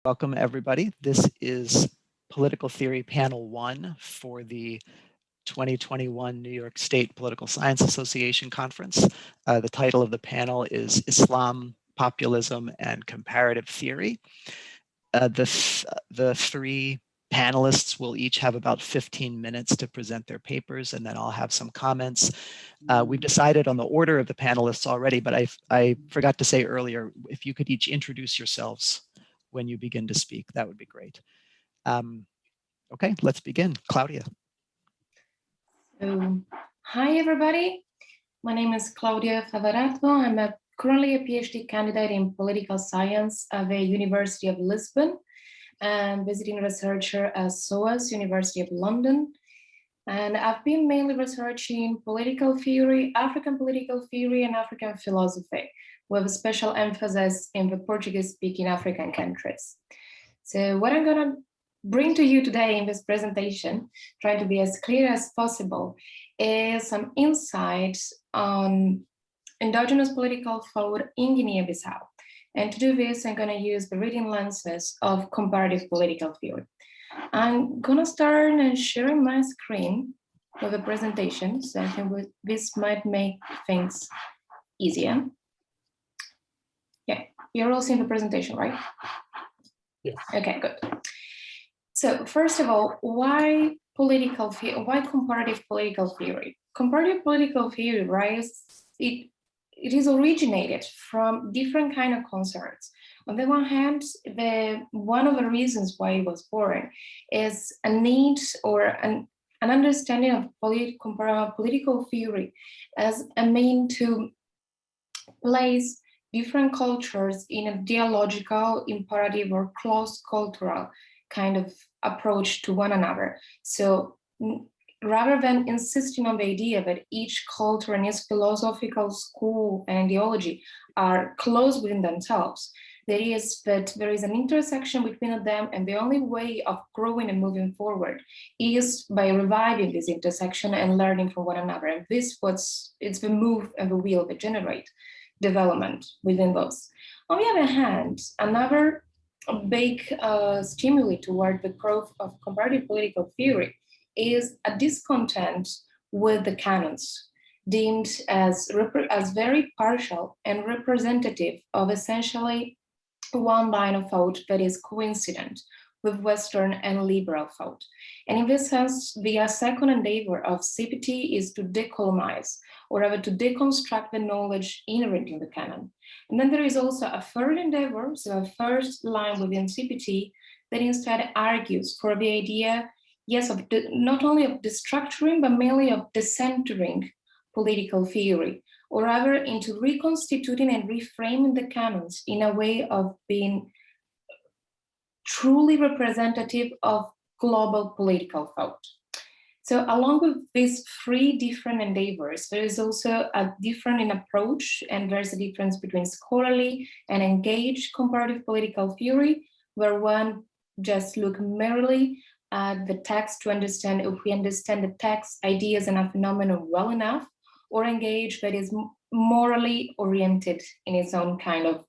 Welcome, everybody. This is Political Theory Panel 1 for the 2021 New York State Political Science Association Conference. The title of the panel is Islam, Populism, and Comparative Theory. The three panelists will each have about 15 minutes to present their papers, and then I'll have some comments. We've decided on the order of the panelists already, but I forgot to say earlier, if you could each introduce yourselves when you begin to speak, that would be great. Okay, let's begin. Claudia. Hi, everybody. My name is Claudia Favarato. I'm currently a PhD candidate in political science at the University of Lisbon and visiting researcher at SOAS, University of London. And I've been mainly researching political theory, African political theory, and African philosophy, with a special emphasis in the Portuguese-speaking African countries. So what I'm going to bring to you today in this presentation, trying to be as clear as possible, is some insights on endogenous political thought in Guinea-Bissau. And to do this, I'm going to use the reading lenses of comparative political theory. I'm going to start and sharing my screen for the presentation, so I think this might make things easier. Yeah, you're all seeing the presentation, right? Yes. Okay, good. So first of all, why comparative political theory? Comparative political theory, right? It is originated from different kind of concerns. On the one hand, one of the reasons why it was born is a need or an understanding of political theory as a mean to place different cultures in a dialogical, imperative, or close cultural kind of approach to one another. So rather than insisting on the idea that each culture and its philosophical school and ideology are close within themselves, there is an intersection between them, and the only way of growing and moving forward is by reviving this intersection and learning from one another. And it's the move and the wheel that generate development within those. On the other hand, another big stimuli toward the growth of comparative political theory is a discontent with the canons, deemed as very partial and representative of essentially one line of thought that is coincident with Western and liberal thought. And in this sense, the second endeavor of CPT is to decolonize, or rather to deconstruct the knowledge inherent in the canon. And then there is also a third endeavor, so a first line within CPT, that instead argues for the idea, yes, of not only of destructuring, but mainly of decentering political theory, or rather into reconstituting and reframing the canons in a way of being truly representative of global political thought. So along with these three different endeavors, there is also a different in approach, and there's a difference between scholarly and engaged comparative political theory, where one just look merely at the text to understand if we understand the text, ideas, and a phenomenon well enough, or engage that is morally oriented in its own kind of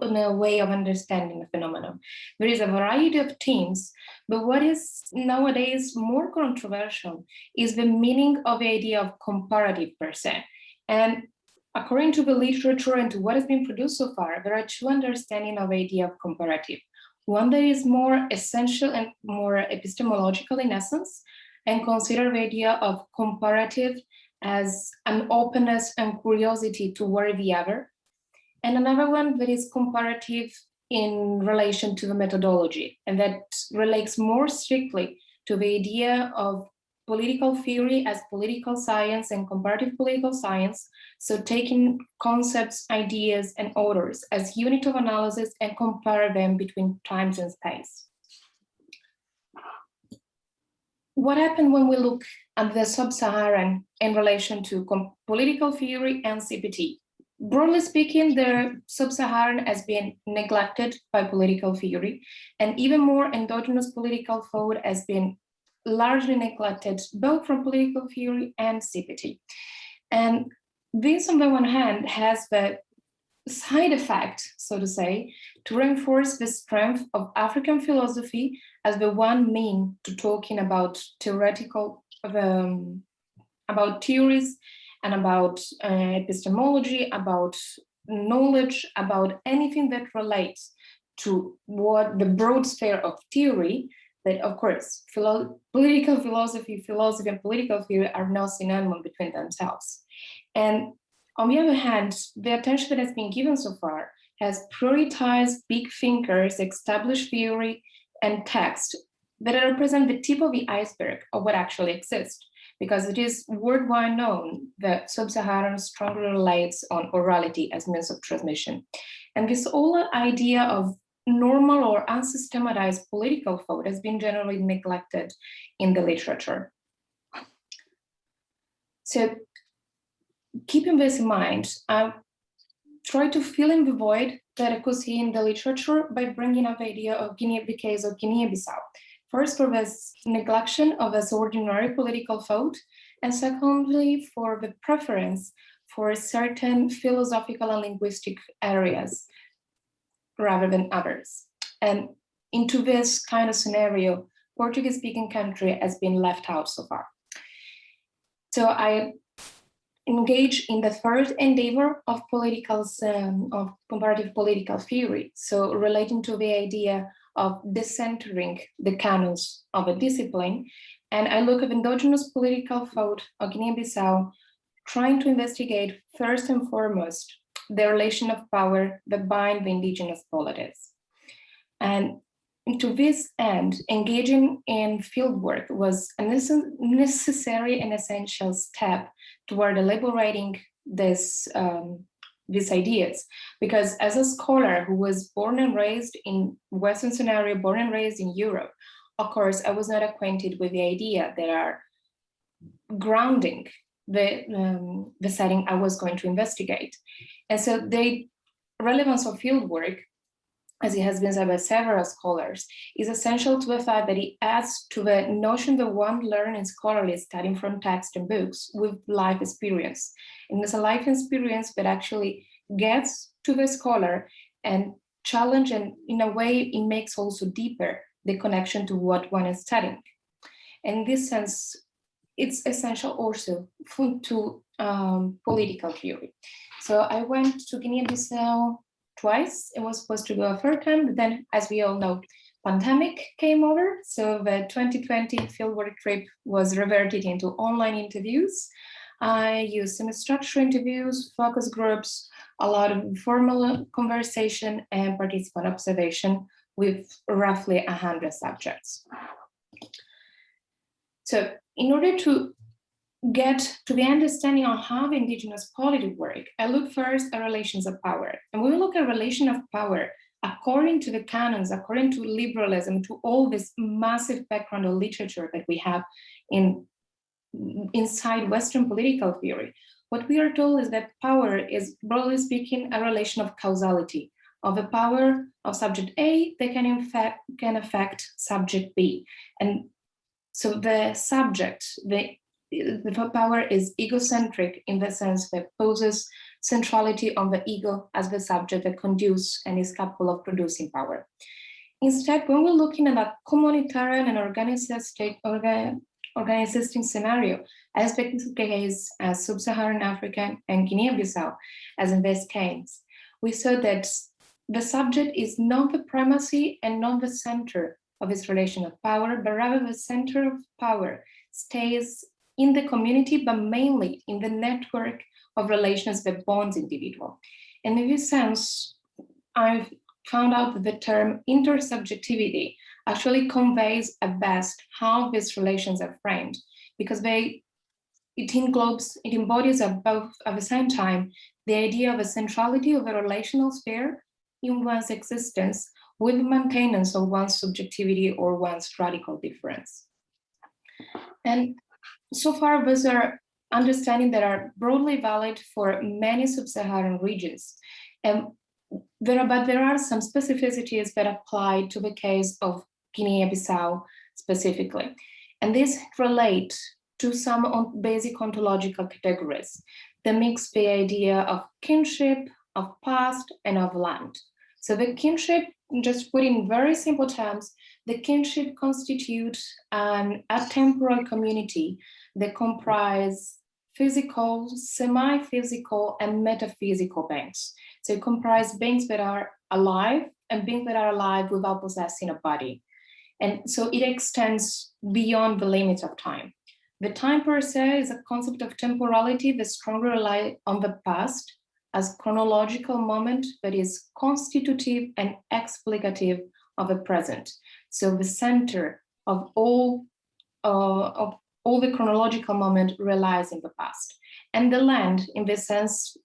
in a way of understanding the phenomenon. There is a variety of themes, but what is nowadays more controversial is the meaning of the idea of comparative per se. And according to the literature and to what has been produced so far, there are two understandings of the idea of comparative. One that is more essential and more epistemological in essence, and consider the idea of comparative as an openness and curiosity toward the other. And another one that is comparative in relation to the methodology, and that relates more strictly to the idea of political theory as political science and comparative political science. So taking concepts, ideas, and orders as unit of analysis and compare them between times and space. What happened when we look at the sub-Saharan in relation to political theory and CPT? Broadly speaking, the sub-Saharan has been neglected by political theory, and even more endogenous political thought has been largely neglected both from political theory and CPT. And this, on the one hand, has the side effect, so to say, to reinforce the strength of African philosophy as the one mean to talking about about theories and about epistemology, about knowledge, about anything that relates to what the broad sphere of theory. That, of course, political philosophy and political theory are not synonymous between themselves. And on the other hand, the attention that has been given so far has prioritized big thinkers, established theory, and text that represent the tip of the iceberg of what actually exists, because it is worldwide known that sub-Saharan strongly relates on orality as means of transmission. And this whole idea of normal or unsystematized political thought has been generally neglected in the literature. So keeping this in mind, I try to fill in the void that I could see in the literature by bringing up the idea of the case of Guinea-Bissau. First, for this neglection of this ordinary political thought, and secondly, for the preference for certain philosophical and linguistic areas rather than others. And into this kind of scenario, Portuguese-speaking country has been left out so far. So I engage in the third endeavor of comparative political theory. So relating to the idea of decentering the canons of a discipline. And I look at endogenous political thought of Guinea-Bissau, trying to investigate first and foremost the relation of power that bind the indigenous polities. And to this end, engaging in fieldwork was a necessary and essential step toward elaborating these ideas. Because as a scholar who was born and raised in Western scenario, born and raised in Europe, of course, I was not acquainted with the idea that are grounding the setting I was going to investigate. And so the relevance of fieldwork, as it has been said by several scholars, is essential to the fact that it adds to the notion that one learns in scholarly studying from text and books with life experience. And it's a life experience that actually gets to the scholar and challenge, and in a way, it makes also deeper the connection to what one is studying. And in this sense, it's essential also to political theory. So I went to Guinea-Bissau twice. It was supposed to go a third time, but then, as we all know, pandemic came over. So the 2020 fieldwork trip was reverted into online interviews. I used semi-structured interviews, focus groups, a lot of informal conversation, and participant observation with roughly 100 subjects. So in order to get to the understanding of how the indigenous polity work, I look first at relations of power. And we will look at relation of power according to the canons, according to liberalism, to all this massive background of literature that we have inside Western political theory. What we are told is that power is, broadly speaking, a relation of causality, of the power of subject A that can affect subject B. And so the subject, the power is egocentric in the sense that poses centrality on the ego as the subject that conduces and is capable of producing power. Instead, when we're looking at a communitarian and organizing scenario, as the case as Sub-Saharan Africa and Guinea-Bissau, as in this case, we saw that the subject is not the primacy and not the center of its relation of power, but rather the center of power stays in the community, but mainly in the network of relations that bonds individual. And in this sense, I've found out that the term intersubjectivity actually conveys at best how these relations are framed, because it embodies at both at the same time the idea of a centrality of a relational sphere in one's existence with maintenance of one's subjectivity or one's radical difference. And so far, those are understandings that are broadly valid for many sub-Saharan regions. And there are some specificities that apply to the case of Guinea-Bissau specifically. And these relate to some basic ontological categories that mix the idea of kinship, of past, and of land. So the kinship, just put in very simple terms, the kinship constitutes an atemporal community that comprise physical, semi-physical, and metaphysical beings. So it comprises beings that are alive and beings that are alive without possessing a body. And so it extends beyond the limits of time. The time per se is a concept of temporality that strongly relies on the past as chronological moment that is constitutive and explicative of the present. So the center of all the chronological moment relies in the past. And the land, in this sense,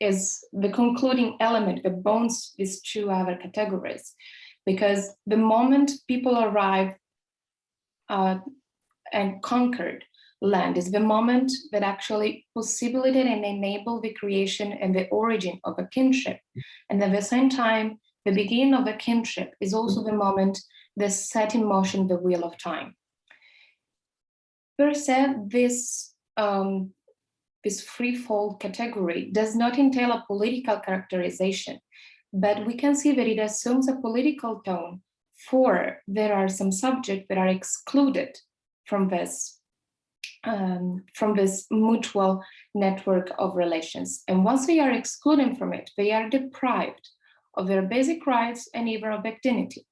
is the concluding element that bonds these two other categories. Because the moment people arrive and conquered land is the moment that actually possibilitated and enabled the creation and the origin of a kinship. And at the same time, the beginning of a kinship is also the moment that set in motion the wheel of time. Per se, this threefold category does not entail a political characterization, but we can see that it assumes a political tone, for there are some subjects that are excluded from this mutual network of relations. And once they are excluded from it, they are deprived of their basic rights and even of dignity.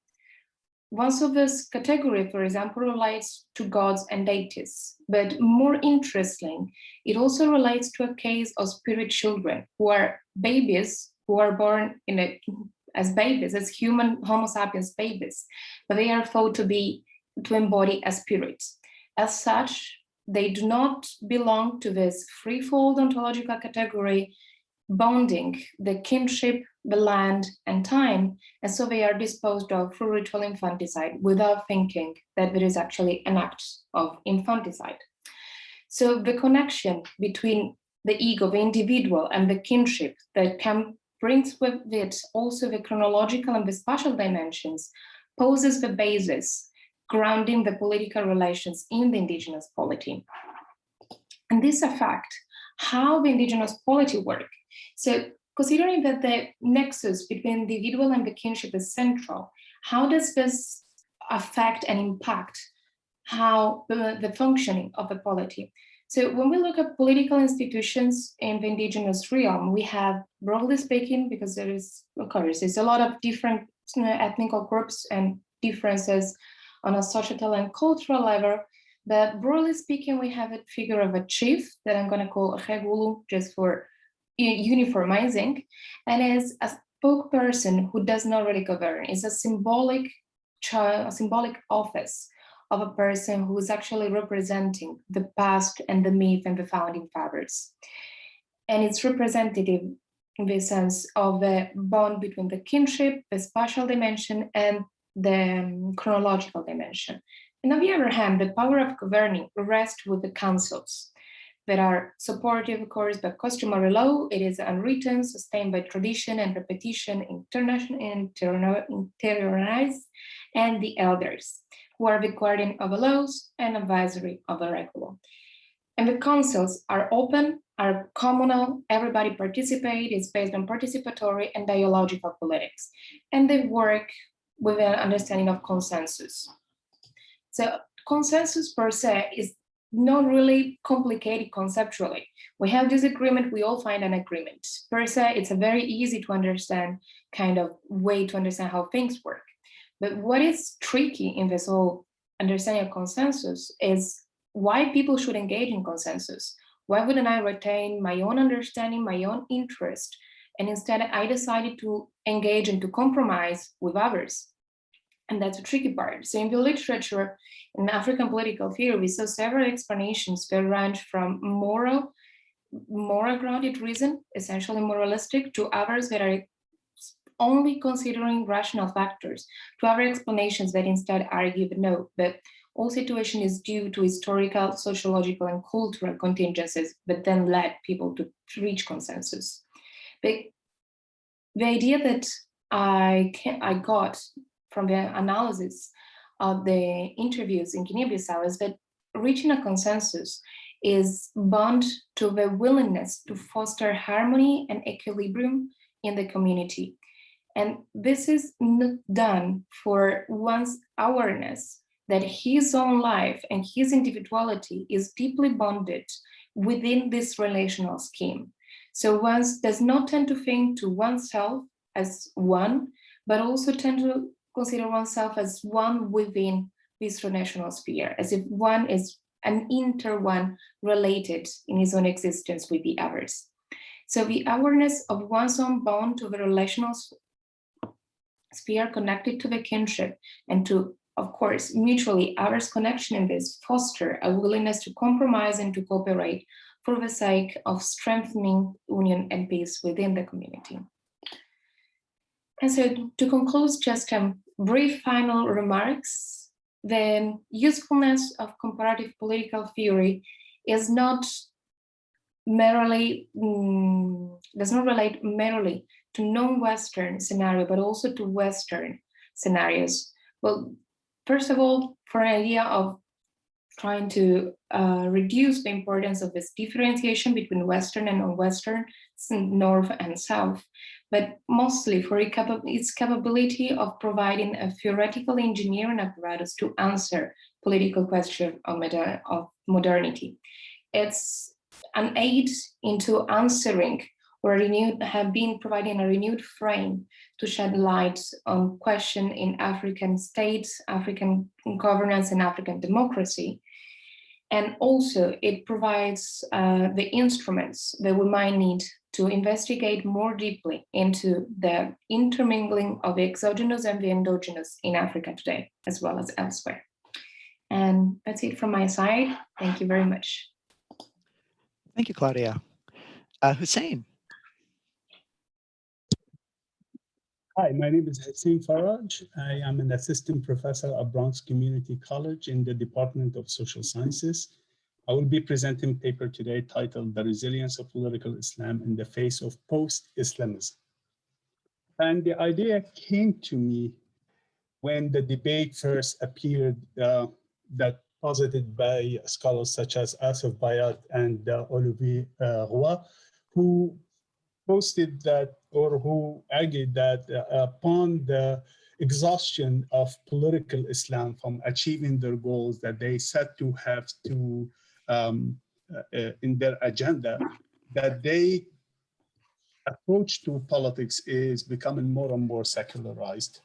One of this category, for example, relates to gods and deities, but more interesting, it also relates to a case of spirit children who are babies who are born as babies, as human Homo sapiens babies, but they are thought to embody a spirit. As such, they do not belong to this threefold ontological category, bonding the kinship, the land, and time, and so they are disposed of through ritual infanticide without thinking that there is actually an act of infanticide. So the connection between the ego, the individual, and the kinship that brings with it also the chronological and the spatial dimensions poses the basis grounding the political relations in the indigenous polity. And this affects how the indigenous polity work. So considering that the nexus between the individual and the kinship is central, how does this affect and impact how the functioning of the polity? So when we look at political institutions in the indigenous realm, we have, broadly speaking, because there's a lot of different ethnic groups and differences on a societal and cultural level, but broadly speaking, we have a figure of a chief that I'm going to call a regulu just for uniformizing, and is a spokesperson who does not really govern. It's a symbolic office of a person who is actually representing the past and the myth and the founding fathers. And it's representative in the sense of the bond between the kinship, the spatial dimension, and the chronological dimension. And on the other hand, the power of governing rests with the councils that are supportive, of course, by customary law. It is unwritten, sustained by tradition and repetition, interiorized, and the elders, who are the guardian of the laws and advisory of the regular. And the councils are open, are communal, everybody participates, it's based on participatory and dialogical politics. And they work with an understanding of consensus. So consensus per se is not really complicated conceptually. We have disagreement, we all find an agreement. Per se, it's a very easy to understand kind of way to understand how things work. But what is tricky in this whole understanding of consensus is why people should engage in consensus. Why wouldn't I retain my own understanding, my own interest, and instead I decided to engage and to compromise with others? And that's a tricky part. So in the literature, in African political theory, we saw several explanations that range from moral grounded reason, essentially moralistic, to others that are only considering rational factors, to other explanations that instead argue that no, but all situation is due to historical, sociological, and cultural contingencies, but then led people to reach consensus. But the idea that I got from the analysis of the interviews in Guinea-Bissau is that reaching a consensus is bound to the willingness to foster harmony and equilibrium in the community. And this is not done for one's awareness that his own life and his individuality is deeply bonded within this relational scheme. So one does not tend to think to oneself as one, but also tend to consider oneself as one within this relational sphere, as if one is an inter-one related in his own existence with the others. So the awareness of one's own bond to the relational sphere connected to the kinship and to, of course, mutually others' connection in this foster a willingness to compromise and to cooperate for the sake of strengthening union and peace within the community. And so to conclude, just brief final remarks. The usefulness of comparative political theory is not merely, does not relate merely to non-Western scenario, but also to Western scenarios. Well, first of all, for an idea of trying to reduce the importance of this differentiation between Western and non-Western, North and South, but mostly for its capability of providing a theoretical engineering apparatus to answer political questions of modernity. It's an aid into answering or have been providing a renewed frame to shed light on questions in African states, African governance, and African democracy. And also it provides the instruments that we might need to investigate more deeply into the intermingling of the exogenous and the endogenous in Africa today, as well as elsewhere. And that's it from my side. Thank you very much. Thank you, Claudia. Hussein. Hi, my name is Hussein Faraj. I am an assistant professor at Bronx Community College in the Department of Social Sciences. I will be presenting a paper today titled The Resilience of Political Islam in the Face of Post-Islamism. And the idea came to me when the debate first appeared that posited by scholars such as Asif Bayat and Olivier Roy, who posted that, or who argued that upon the exhaustion of political Islam from achieving their goals that they set to have to in their agenda, that they approach to politics is becoming more and more secularized.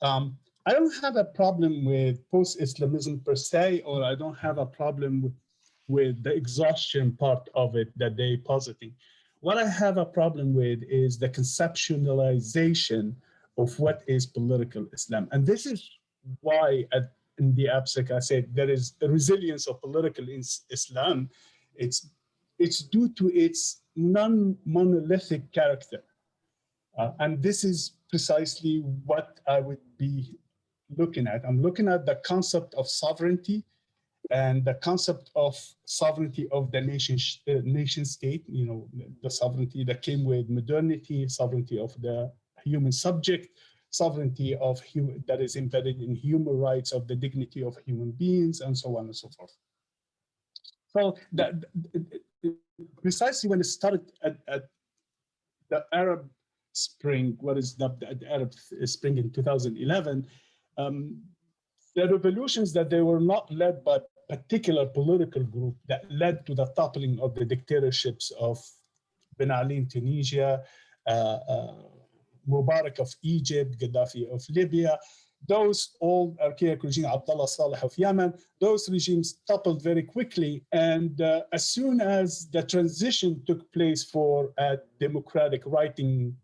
I don't have a problem with post-Islamism per se, or I don't have a problem with the exhaustion part of it that they positing. What I have a problem with is the conceptualization of what is political Islam. And this is why in the abstract I said there is a resilience of political Islam. It's due to its non-monolithic character. And this is precisely what I would be looking at. I'm looking at the concept of sovereignty and the concept of sovereignty of the nation state, you know, the sovereignty that came with modernity, sovereignty of the human subject, sovereignty of that is embedded in human rights, of the dignity of human beings, and so on and so forth. So that precisely when it started at the Arab Spring, what is the Arab Spring in 2011, the revolutions that they were not led by particular political group that led to the toppling of the dictatorships of Ben Ali in Tunisia, Mubarak of Egypt, Gaddafi of Libya, those old archaic regimes, Abdullah Saleh of Yemen, those regimes toppled very quickly. And as soon as the transition took place for a democratic writing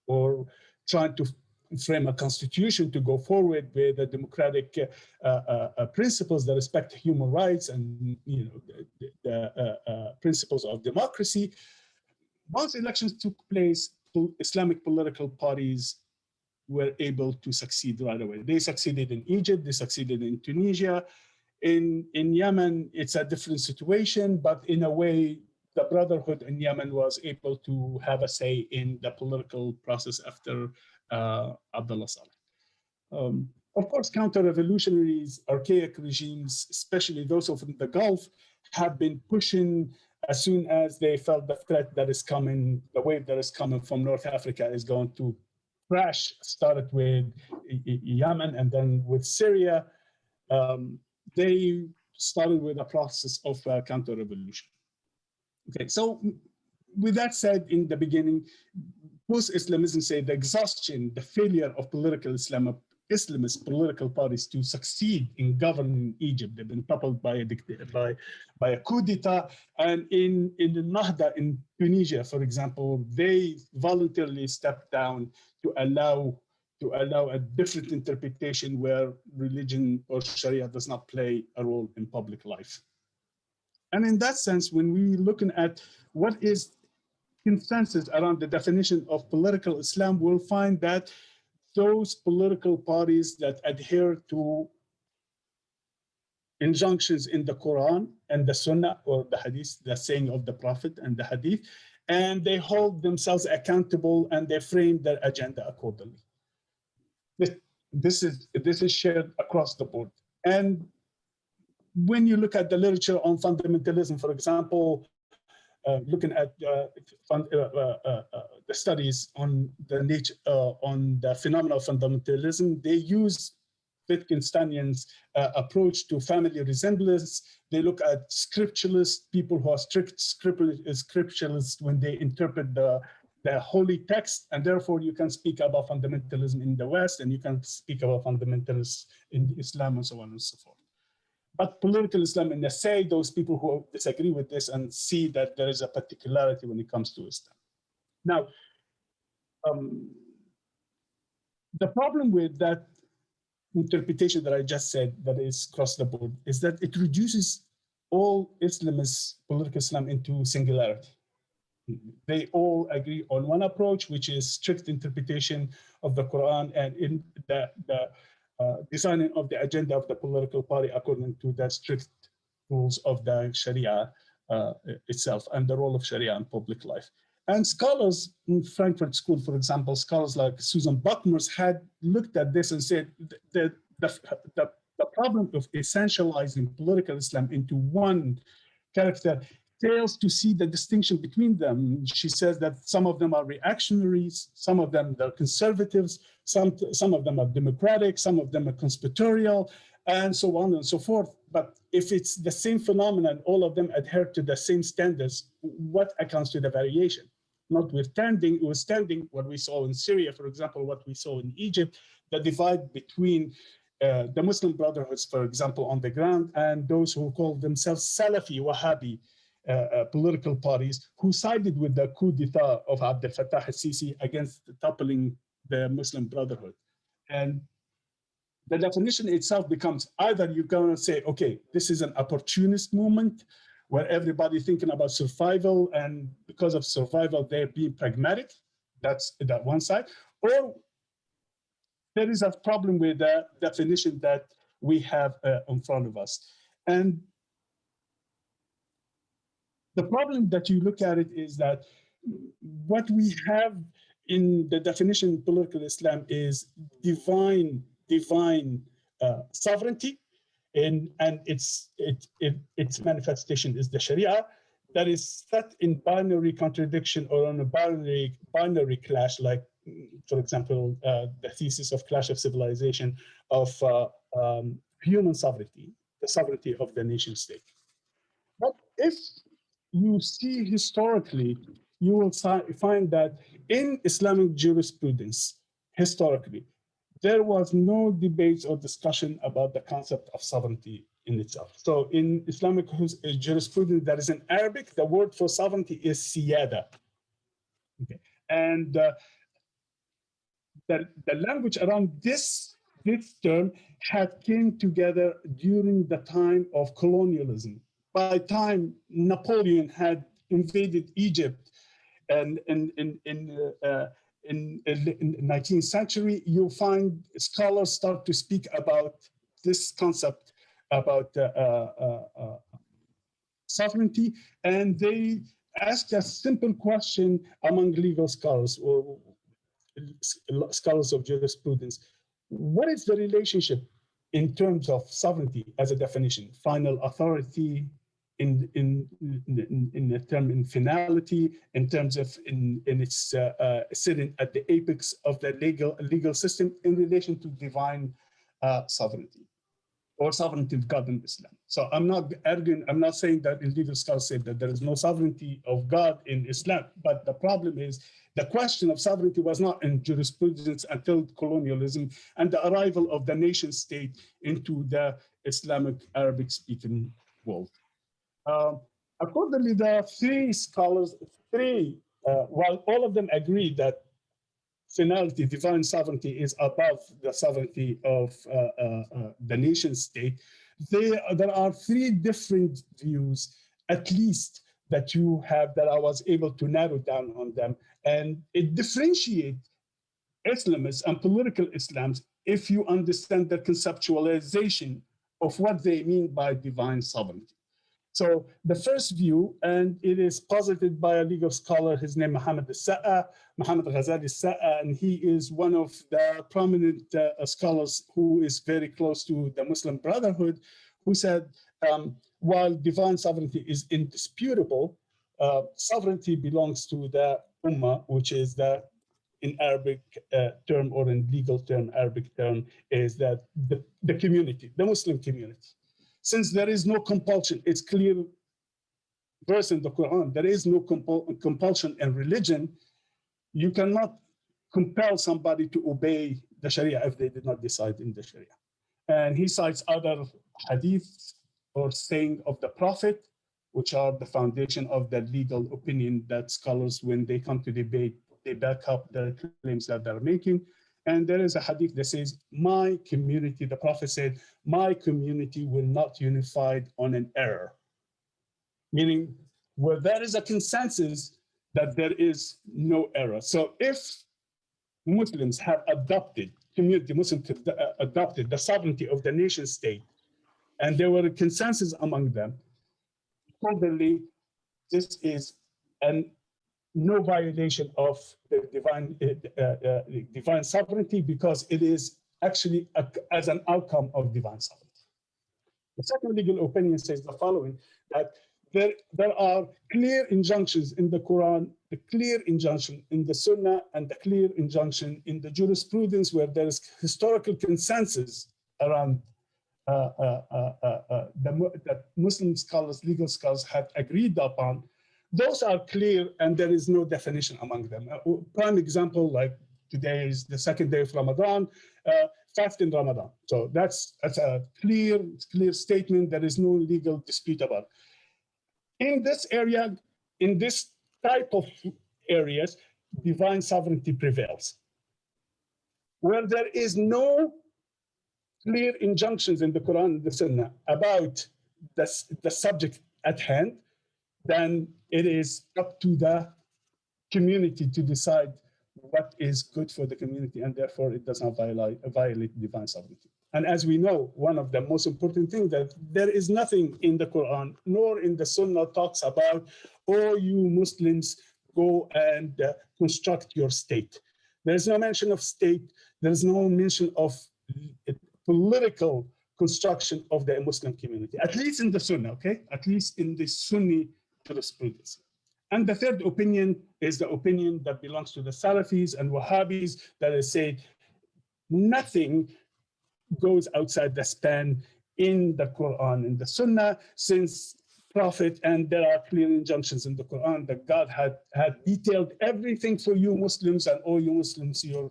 or trying to frame a constitution to go forward with the democratic principles that respect human rights and the principles of democracy, once elections took place, Islamic political parties were able to succeed right away. They succeeded in Egypt, they succeeded in Tunisia. In Yemen, it's a different situation, but in a way, the Brotherhood in Yemen was able to have a say in the political process after Abdullah Saleh. Of course, counter-revolutionaries, archaic regimes, especially those of the Gulf, have been pushing as soon as they felt the threat that is coming, the wave that is coming from North Africa is going to crash, started with Yemen and then with Syria, they started with a process of counter-revolution. Okay, so with that said, in the beginning, post-Islamism say the exhaustion, the failure of political Islamist political parties to succeed in governing Egypt. They've been toppled by a coup d'etat. And in the Nahda in Tunisia, for example, they voluntarily stepped down to allow a different interpretation where religion or Sharia does not play a role in public life. And in that sense, when we're looking at what is consensus around the definition of political Islam, we'll find that those political parties that adhere to injunctions in the Quran and the Sunnah or the Hadith, the saying of the Prophet and the Hadith, and they hold themselves accountable and they frame their agenda accordingly. This is shared across the board. And when you look at the literature on fundamentalism, for example, looking at the studies on the nature, on the phenomena of fundamentalism, they use Wittgensteinian's approach to family resemblance. They look at scripturalists, people who are strict scripturalists when they interpret the holy text, and therefore you can speak about fundamentalism in the West, and you can speak about fundamentalists in Islam, and so on and so forth. But political Islam, and they say those people who disagree with this and see that there is a particularity when it comes to Islam. Now, the problem with that interpretation that I just said, that is across the board, is that it reduces all Islamists, political Islam, into singularity. They all agree on one approach, which is strict interpretation of the Quran and in the designing of the agenda of the political party according to the strict rules of the Sharia itself and the role of Sharia in public life. And scholars in Frankfurt School, for example, scholars like Susan Buckmers had looked at this and said the problem of essentializing political Islam into one character fails to see the distinction between them. She says that some of them are reactionaries, some of them are conservatives, some of them are democratic, some of them are conspiratorial, and so on and so forth. But if it's the same phenomenon, all of them adhere to the same standards, what accounts to the variation? Notwithstanding what we saw in Syria, for example, what we saw in Egypt, the divide between the Muslim brotherhoods, for example, on the ground, and those who call themselves Salafi, Wahhabi, political parties who sided with the coup d'etat of Abdel Fattah al-Sisi against toppling the Muslim Brotherhood. And the definition itself becomes either you're going to say, okay, this is an opportunist movement where everybody's thinking about survival, and because of survival, they're being pragmatic. That's that one side. Or there is a problem with the definition that we have in front of us. And the problem that you look at it is that what we have in the definition of political Islam is divine sovereignty, and its manifestation is the Sharia that is set in binary contradiction or on a binary clash, like, for example, the thesis of Clash of Civilization of human sovereignty, the sovereignty of the nation state. But if you see historically, you will find that in Islamic jurisprudence, historically, there was no debate or discussion about the concept of sovereignty in itself. So in Islamic jurisprudence, that is in Arabic, the word for sovereignty is siyada. Okay. And the language around this term had came together during the time of colonialism. By the time Napoleon had invaded Egypt, and in the 19th century, you'll find scholars start to speak about this concept about sovereignty, and they ask a simple question among legal scholars or scholars of jurisprudence. What is the relationship in terms of sovereignty as a definition? Final authority, in the term in finality, in terms of in its sitting at the apex of the legal system in relation to divine sovereignty or sovereignty of God in Islam. So I'm not arguing, I'm not saying that legal scholars say that there is no sovereignty of God in Islam, but the problem is the question of sovereignty was not in jurisprudence until colonialism and the arrival of the nation state into the Islamic Arabic speaking world. Accordingly, there are three scholars, while all of them agree that finality, divine sovereignty is above the sovereignty of the nation state, there are three different views, at least, that you have that I was able to narrow down on them. And it differentiates Islamists and political Islams if you understand the conceptualization of what they mean by divine sovereignty. So the first view, and it is posited by a legal scholar, his name Mohammed Ghazali Sa'a, and he is one of the prominent scholars who is very close to the Muslim Brotherhood, who said, while divine sovereignty is indisputable, sovereignty belongs to the Ummah, which is the, in Arabic term or in legal term, Arabic term, is that the community, the Muslim community. Since there is no compulsion, it's clear verse in the Quran, there is no compulsion in religion. You cannot compel somebody to obey the Sharia if they did not decide in the Sharia. And he cites other hadiths or saying of the Prophet, which are the foundation of the legal opinion that scholars, when they come to debate, they back up the claims that they're making. And there is a hadith that says, my community, the Prophet said, my community will not unified on an error. Meaning, where there is a consensus that there is no error. So if Muslims have adopted, community Muslims adopted the sovereignty of the nation state, and there were a consensus among them, probably this is no violation of the divine sovereignty, because it is actually as an outcome of divine sovereignty. The second legal opinion says the following, that there are clear injunctions in the Quran, the clear injunction in the Sunnah, and the clear injunction in the jurisprudence where there is historical consensus around that Muslim scholars, legal scholars have agreed upon. Those are clear, and there is no definition among them. Prime example, like today is the second day of Ramadan, fast in Ramadan. So that's a clear statement. There is no legal dispute about it. In this area, in this type of areas, divine sovereignty prevails. Where there is no clear injunctions in the Quran and the Sunnah about the subject at hand, then it is up to the community to decide what is good for the community, and therefore it does not violate divine sovereignty. And as we know, one of the most important things that there is nothing in the Quran nor in the Sunnah talks about, oh, you Muslims go and construct your state. There is no mention of state. There is no mention of political construction of the Muslim community, at least in the Sunnah, okay? At least in the Sunni jurisprudence. And the third opinion is the opinion that belongs to the Salafis and Wahhabis, that is say nothing goes outside the span in the Quran and the Sunnah, since Prophet, and there are clear injunctions in the Quran that God had detailed everything for you Muslims, and all you Muslims, your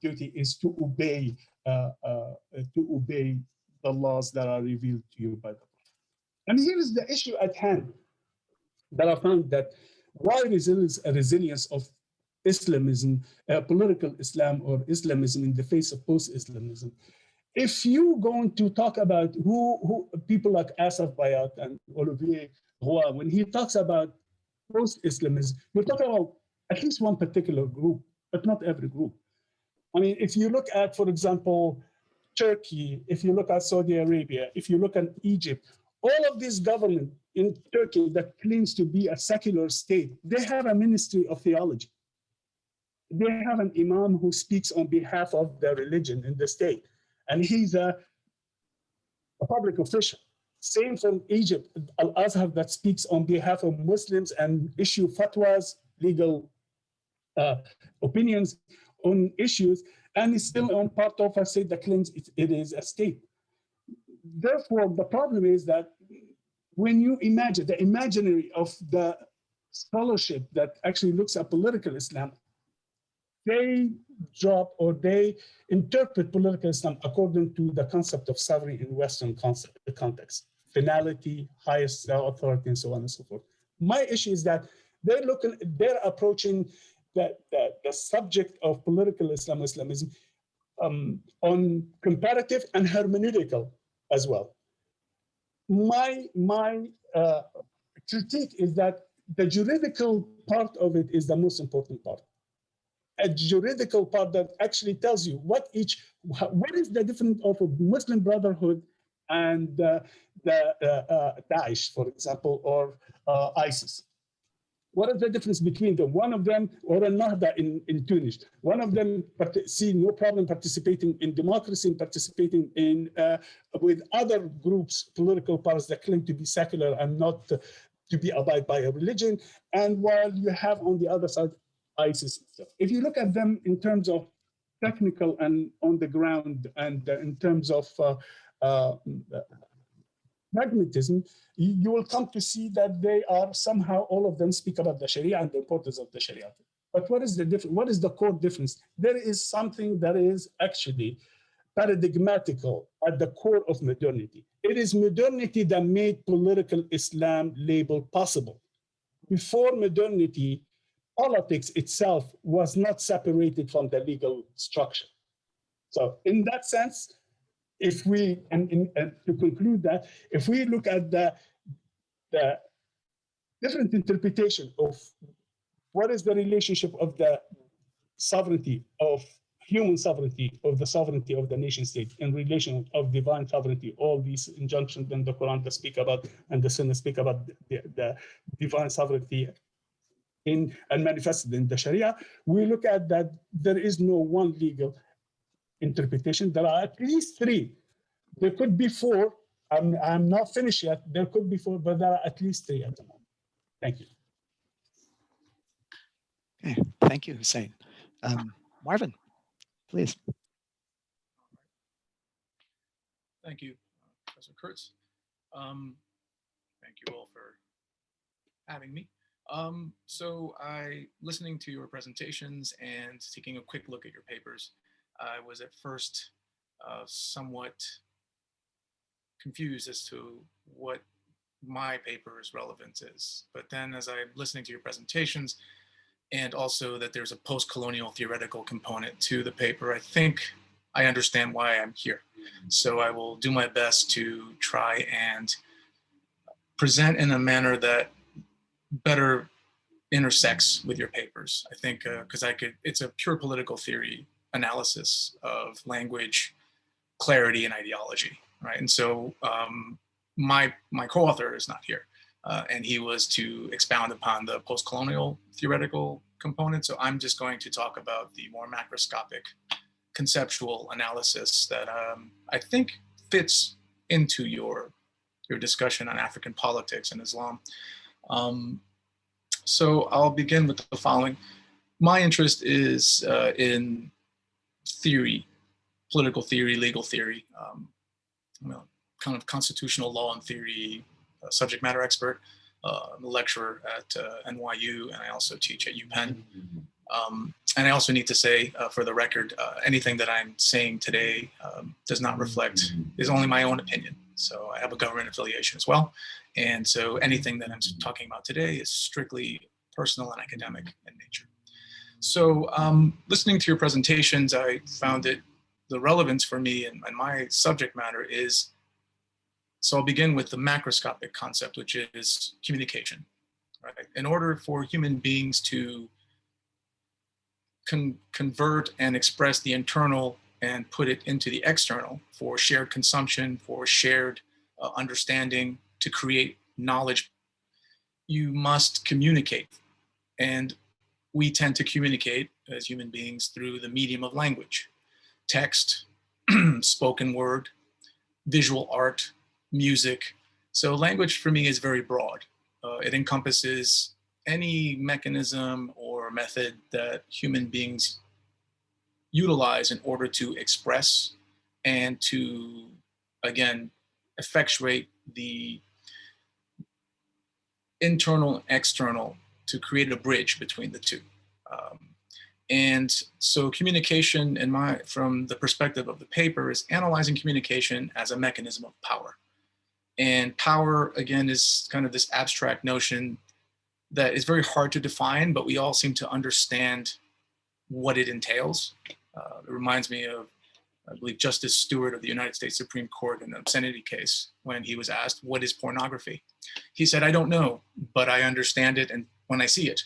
duty is to obey the laws that are revealed to you by the Prophet. And here is the issue at hand that I found, that why resilience of Islamism, political Islam or Islamism in the face of post-Islamism. If you going to talk about who people like Asaf Bayat and Olivier Roy, when he talks about post-Islamism, you're talking about at least one particular group, but not every group. I mean, if you look at, for example, Turkey, if you look at Saudi Arabia, if you look at Egypt, all of these governments in Turkey that claims to be a secular state, they have a ministry of theology. They have an imam who speaks on behalf of their religion in the state, and he's a public official. Same from Egypt, Al-Azhar that speaks on behalf of Muslims and issue fatwas, legal opinions on issues, and is still on part of a state that claims it is a state. Therefore, the problem is that when you imagine the imaginary of the scholarship that actually looks at political Islam, they drop or they interpret political Islam according to the concept of sovereignty in Western context, finality, highest authority, and so on and so forth. My issue is that they're approaching the subject of political Islamism on comparative and hermeneutical as well. My critique is that the juridical part of it is the most important part. A juridical part that actually tells you what is the difference of a Muslim Brotherhood and Daesh, for example, or ISIS. What is the difference between them? One of them, or Al-Nahda in Tunis, one of them see no problem participating in democracy and participating in with other groups, political powers that claim to be secular and not to be abide by a religion. And while you have on the other side, ISIS. If you look at them in terms of technical and on the ground and in terms of pragmatism, you will come to see that they are somehow, all of them speak about the Sharia and the importance of the Sharia. But what is the difference? What is the core difference? There is something that is actually paradigmatical at the core of modernity. It is modernity that made political Islam label possible. Before modernity, politics itself was not separated from the legal structure. So in that sense, if we, and to conclude that, if we look at the different interpretation of what is the relationship of the sovereignty of human sovereignty, of the sovereignty of the nation state in relation of divine sovereignty, all these injunctions in the Quran that speak about, and the Sunnah speak about the divine sovereignty and manifested in the Sharia, we look at that there is no one legal interpretation. There are at least three. There could be four. I'm not finished yet. There could be four, but there are at least three at the moment. Thank you. Okay, thank you, Hussein. Marvin, please. Thank you, Professor Kurtz. Thank you all for having me. So listening to your presentations and taking a quick look at your papers, I was at first somewhat confused as to what my paper's relevance is. But then as I'm listening to your presentations, and also that there's a post-colonial theoretical component to the paper, I think I understand why I'm here. So I will do my best to try and present in a manner that better intersects with your papers. I think because it's a pure political theory analysis of language, clarity, and ideology, right? And so my co-author is not here, and he was to expound upon the post-colonial theoretical component. So I'm just going to talk about the more macroscopic conceptual analysis that I think fits into your discussion on African politics and Islam. So I'll begin with the following. My interest is in theory, political theory, legal theory, kind of constitutional law and theory, subject matter expert. I'm a lecturer at NYU, and I also teach at UPenn. And I also need to say, for the record, anything that I'm saying today does not reflect, is only my own opinion. So I have a government affiliation as well. And so anything that I'm talking about today is strictly personal and academic in nature. So listening to your presentations, I found that the relevance for me and my subject matter is, so I'll begin with the macroscopic concept, which is communication, right? In order for human beings to convert and express the internal and put it into the external for shared consumption, for shared understanding, to create knowledge, you must communicate. And we tend to communicate as human beings through the medium of language, text, spoken word, visual art, music, So language for me is very broad. It encompasses any mechanism or method that human beings utilize in order to express and to, again, effectuate the internal and external to create a bridge between the two. And so communication from the perspective of the paper is analyzing communication as a mechanism of power. And power, again, is kind of this abstract notion that is very hard to define, but we all seem to understand what it entails. It reminds me of, I believe, Justice Stewart of the United States Supreme Court in the obscenity case, when he was asked, what is pornography? He said, I don't know, but I understand it and when I see it,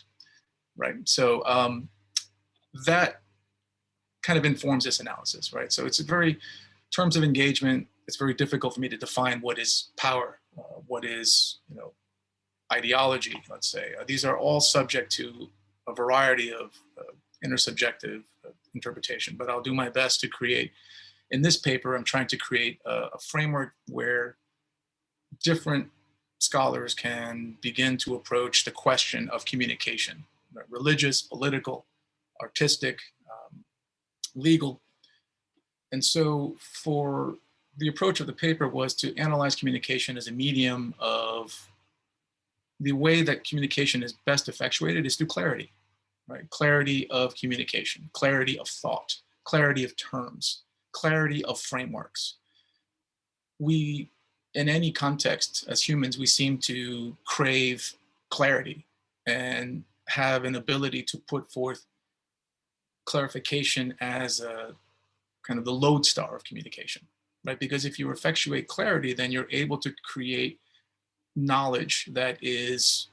right? So that kind of informs this analysis, right? So it's terms of engagement, it's very difficult for me to define what is power, what is, ideology, let's say. These are all subject to a variety of intersubjective interpretation, but I'll do my best to create, in this paper, I'm trying to create a framework where different scholars can begin to approach the question of communication, right? Religious, political, artistic, legal. And so for the approach of the paper was to analyze communication as a medium of the way that communication is best effectuated is through clarity, right? Clarity of communication, clarity of thought, clarity of terms, clarity of frameworks. We, in any context as humans, we seem to crave clarity and have an ability to put forth clarification as a kind of the lodestar of communication, right? Because if you effectuate clarity, then you're able to create knowledge that is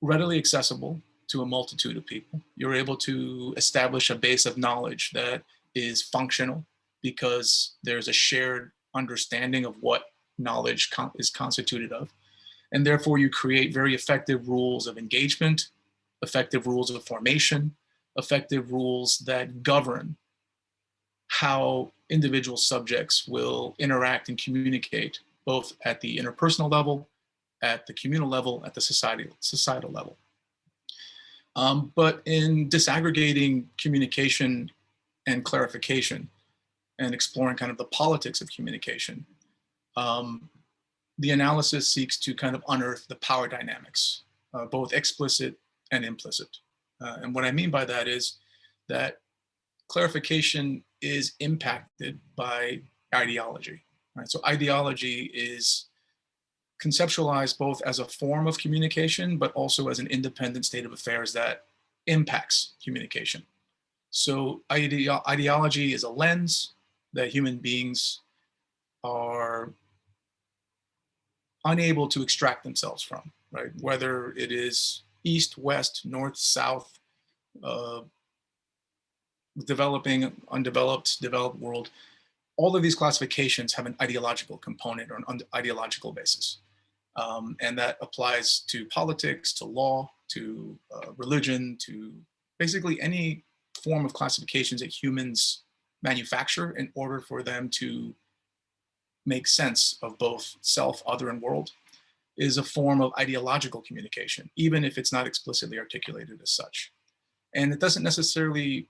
readily accessible to a multitude of people. You're able to establish a base of knowledge that is functional because there's a shared understanding of what knowledge is constituted of. And therefore you create very effective rules of engagement, effective rules of formation, effective rules that govern how individual subjects will interact and communicate, both at the interpersonal level, at the communal level, at the societal level. But in disaggregating communication and clarification and exploring kind of the politics of communication, the analysis seeks to kind of unearth the power dynamics, both explicit and implicit. And what I mean by that is that clarification is impacted by ideology, right? So ideology is conceptualized both as a form of communication, but also as an independent state of affairs that impacts communication. So ideology is a lens that human beings are unable to extract themselves from, right? Whether it is east, west, north, south, developing, undeveloped, developed world, all of these classifications have an ideological component or an ideological basis. And that applies to politics, to law, to religion, to basically any form of classifications that humans manufacture in order for them to make sense of both self, other, and world, is a form of ideological communication, even if it's not explicitly articulated as such. And it doesn't necessarily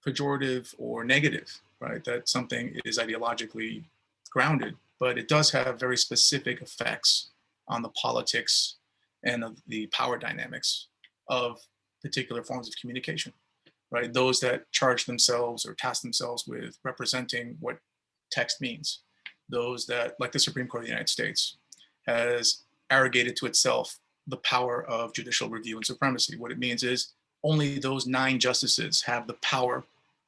pejorative or negative, right? That something is ideologically grounded, but it does have very specific effects on the politics and of the power dynamics of particular forms of communication, right? Those that charge themselves or task themselves with representing what text means. Those that, like the Supreme Court of the United States, has arrogated to itself the power of judicial review and supremacy. What it means is only those 9 justices have the power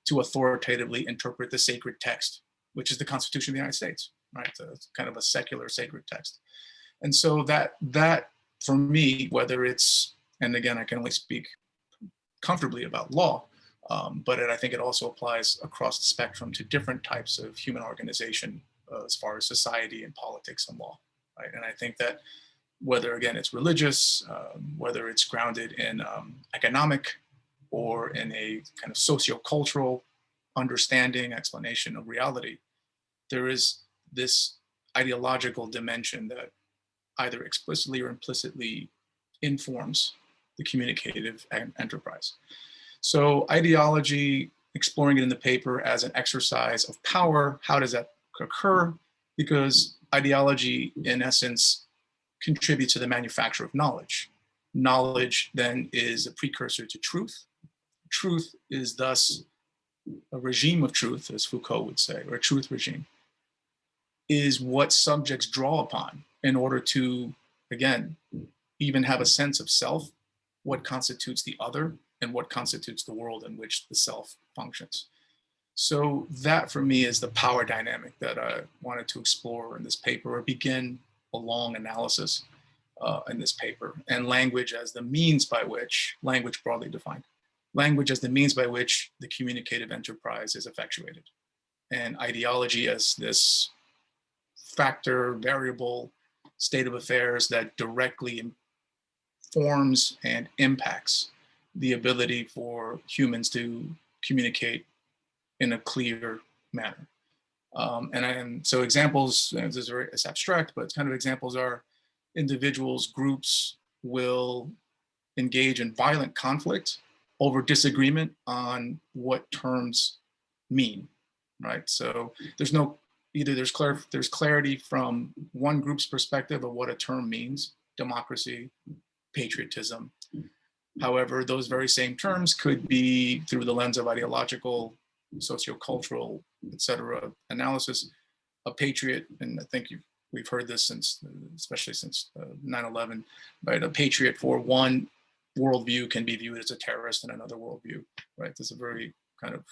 to authoritatively interpret the sacred text, which is the Constitution of the United States, right? It's kind of a secular sacred text. And so that for me, whether it's, and again, I can only speak comfortably about law, but I think it also applies across the spectrum to different types of human organization as far as society and politics and law, right? And I think that whether, again, it's religious, whether it's grounded in economic or in a kind of socio-cultural understanding, explanation of reality, there is this ideological dimension that either explicitly or implicitly informs the communicative enterprise. So ideology, exploring it in the paper as an exercise of power, how does that occur? Because ideology, in essence, contributes to the manufacture of knowledge. Knowledge then is a precursor to truth. Truth is thus a regime of truth, as Foucault would say, or a truth regime, is what subjects draw upon in order to, again, even have a sense of self, what constitutes the other, and what constitutes the world in which the self functions. So that for me is the power dynamic that I wanted to explore in this paper, or begin a long analysis in this paper, and language as the means by which, language broadly defined, language as the means by which the communicative enterprise is effectuated, and ideology as this factor, variable state of affairs that directly informs and impacts the ability for humans to communicate in a clear manner. And so examples, this is very, it's abstract, but kind of examples are individuals, groups will engage in violent conflict over disagreement on what terms mean, right? So there's no, either there's clarity from one group's perspective of what a term means, democracy, patriotism. However, those very same terms could be, through the lens of ideological, sociocultural, et cetera, analysis, a patriot, and I think we've heard this since, especially since 9/11, right? A patriot for one worldview can be viewed as a terrorist in another worldview, right? This is a very kind of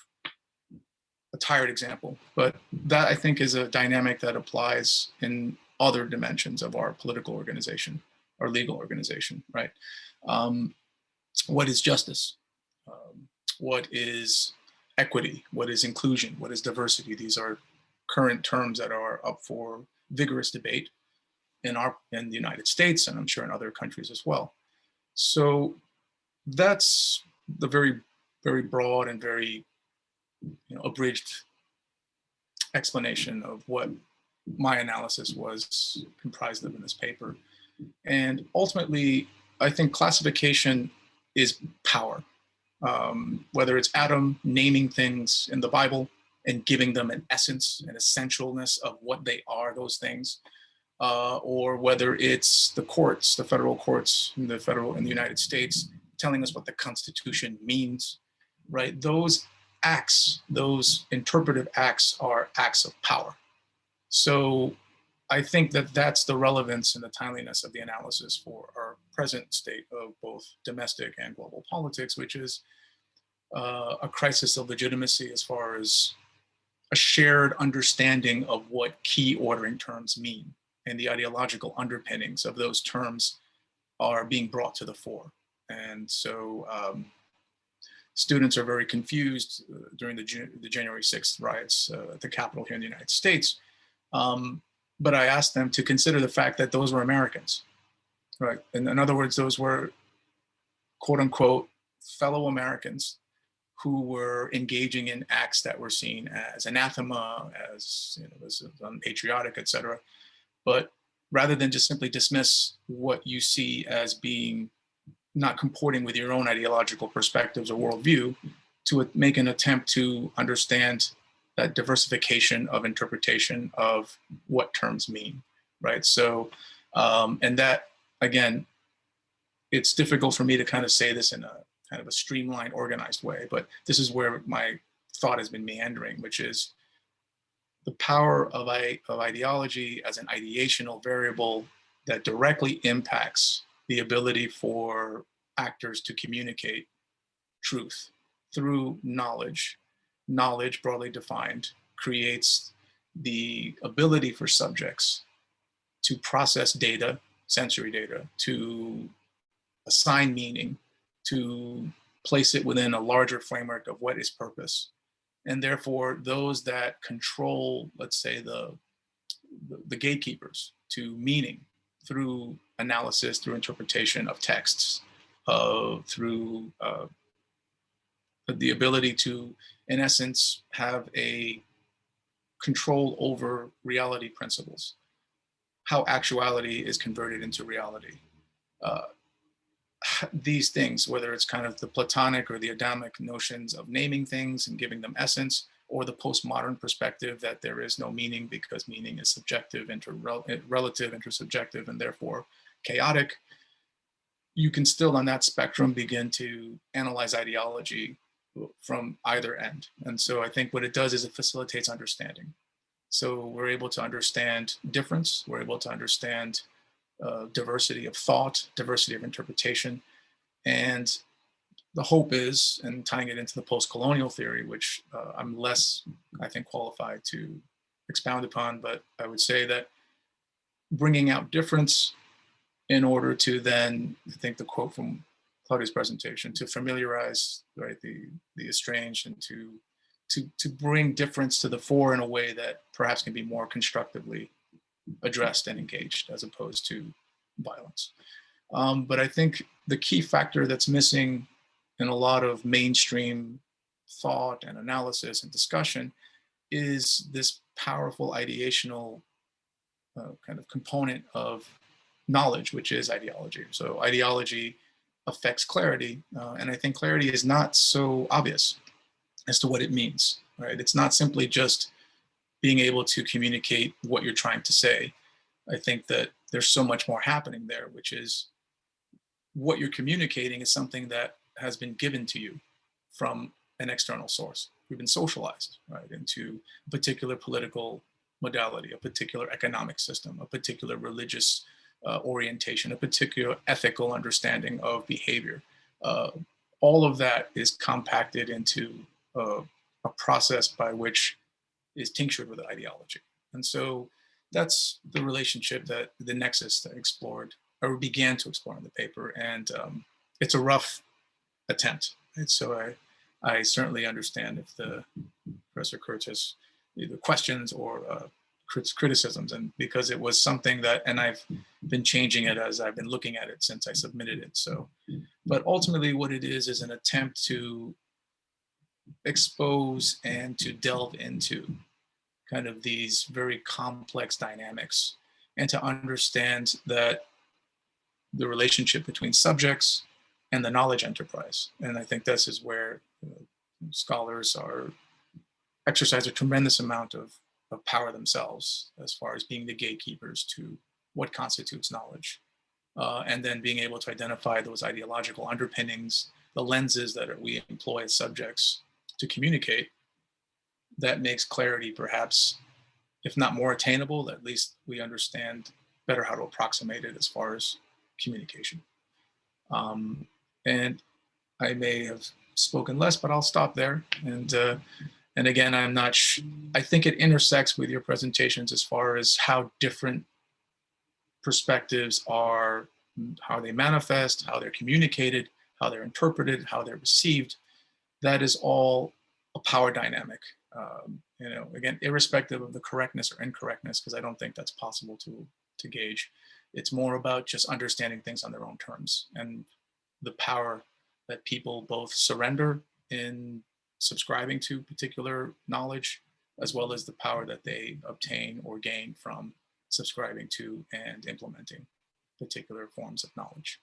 a tired example, but that I think is a dynamic that applies in other dimensions of our political organization, our legal organization, right? What is justice? What is equity? What is inclusion? What is diversity? These are current terms that are up for vigorous debate in the United States, and I'm sure in other countries as well. So that's the very, very broad and very abridged explanation of what my analysis was comprised of in this paper. And ultimately, I think classification is power. Whether it's Adam naming things in the Bible and giving them an essence, an essentialness of what they are, those things, or whether it's the courts, the federal courts in the United States, telling us what the Constitution means, right? Those acts, those interpretive acts are acts of power. So I think that that's the relevance and the timeliness of the analysis for our present state of both domestic and global politics, which is a crisis of legitimacy as far as a shared understanding of what key ordering terms mean, and the ideological underpinnings of those terms are being brought to the fore. And so students are very confused during the January 6th riots at the Capitol here in the United States. But I asked them to consider the fact that those were Americans, right? And in other words, those were quote unquote fellow Americans who were engaging in acts that were seen as anathema, as as unpatriotic, et cetera. But rather than just simply dismiss what you see as being not comporting with your own ideological perspectives or worldview, to make an attempt to understand that diversification of interpretation of what terms mean, right? So, and that, again, it's difficult for me to kind of say this in a kind of a streamlined, organized way, but this is where my thought has been meandering, which is the power of ideology as an ideational variable that directly impacts the ability for actors to communicate truth through knowledge. Knowledge, broadly defined, creates the ability for subjects to process data, sensory data, to assign meaning, to place it within a larger framework of what is purpose. And therefore, those that control, let's say, the gatekeepers to meaning through analysis, through interpretation of texts, through the ability to, in essence, have a control over reality principles, how actuality is converted into reality. These things, whether it's kind of the Platonic or the Adamic notions of naming things and giving them essence, or the postmodern perspective that there is no meaning because meaning is subjective, relative, intersubjective, and therefore chaotic, you can still on that spectrum begin to analyze ideology from either end. And so I think what it does is it facilitates understanding. So we're able to understand difference, we're able to understand diversity of thought, diversity of interpretation. And the hope is, and tying it into the post-colonial theory, which I'm less, I think, qualified to expound upon, but I would say that bringing out difference in order to then, I think the quote from Claudia's presentation, to familiarize, right, the estranged, and to bring difference to the fore in a way that perhaps can be more constructively addressed and engaged as opposed to violence. But I think the key factor that's missing in a lot of mainstream thought and analysis and discussion is this powerful ideational kind of component of knowledge, which is ideology. So ideology affects clarity, and I think clarity is not so obvious as to what it means, right? It's not simply just being able to communicate what you're trying to say. I think that there's so much more happening there, which is what you're communicating is something that has been given to you from an external source. We've been socialized, right, into a particular political modality, a particular economic system, a particular religious orientation, a particular ethical understanding of behavior. All of that is compacted into a process by which is tinctured with ideology. And so that's the relationship, that the nexus that I explored or began to explore in the paper. And it's a rough attempt. And so I certainly understand if the Professor Curtis either questions or criticisms, and because it was something that, and I've been changing it as I've been looking at it since I submitted it. So, but ultimately what it is an attempt to expose and to delve into kind of these very complex dynamics, and to understand that the relationship between subjects and the knowledge enterprise. And I think this is where scholars exercise a tremendous amount of power themselves, as far as being the gatekeepers to what constitutes knowledge. And then being able to identify those ideological underpinnings, the lenses that we employ as subjects to communicate, that makes clarity perhaps, if not more attainable, at least we understand better how to approximate it as far as communication. And I may have spoken less, but I'll stop there. And again, I'm not, I think it intersects with your presentations as far as how different perspectives are, how they manifest, how they're communicated, how they're interpreted, how they're received. That is all a power dynamic. You know, again, irrespective of the correctness or incorrectness, because I don't think that's possible to gauge. It's more about just understanding things on their own terms, and the power that people both surrender in subscribing to particular knowledge, as well as the power that they obtain or gain from subscribing to and implementing particular forms of knowledge.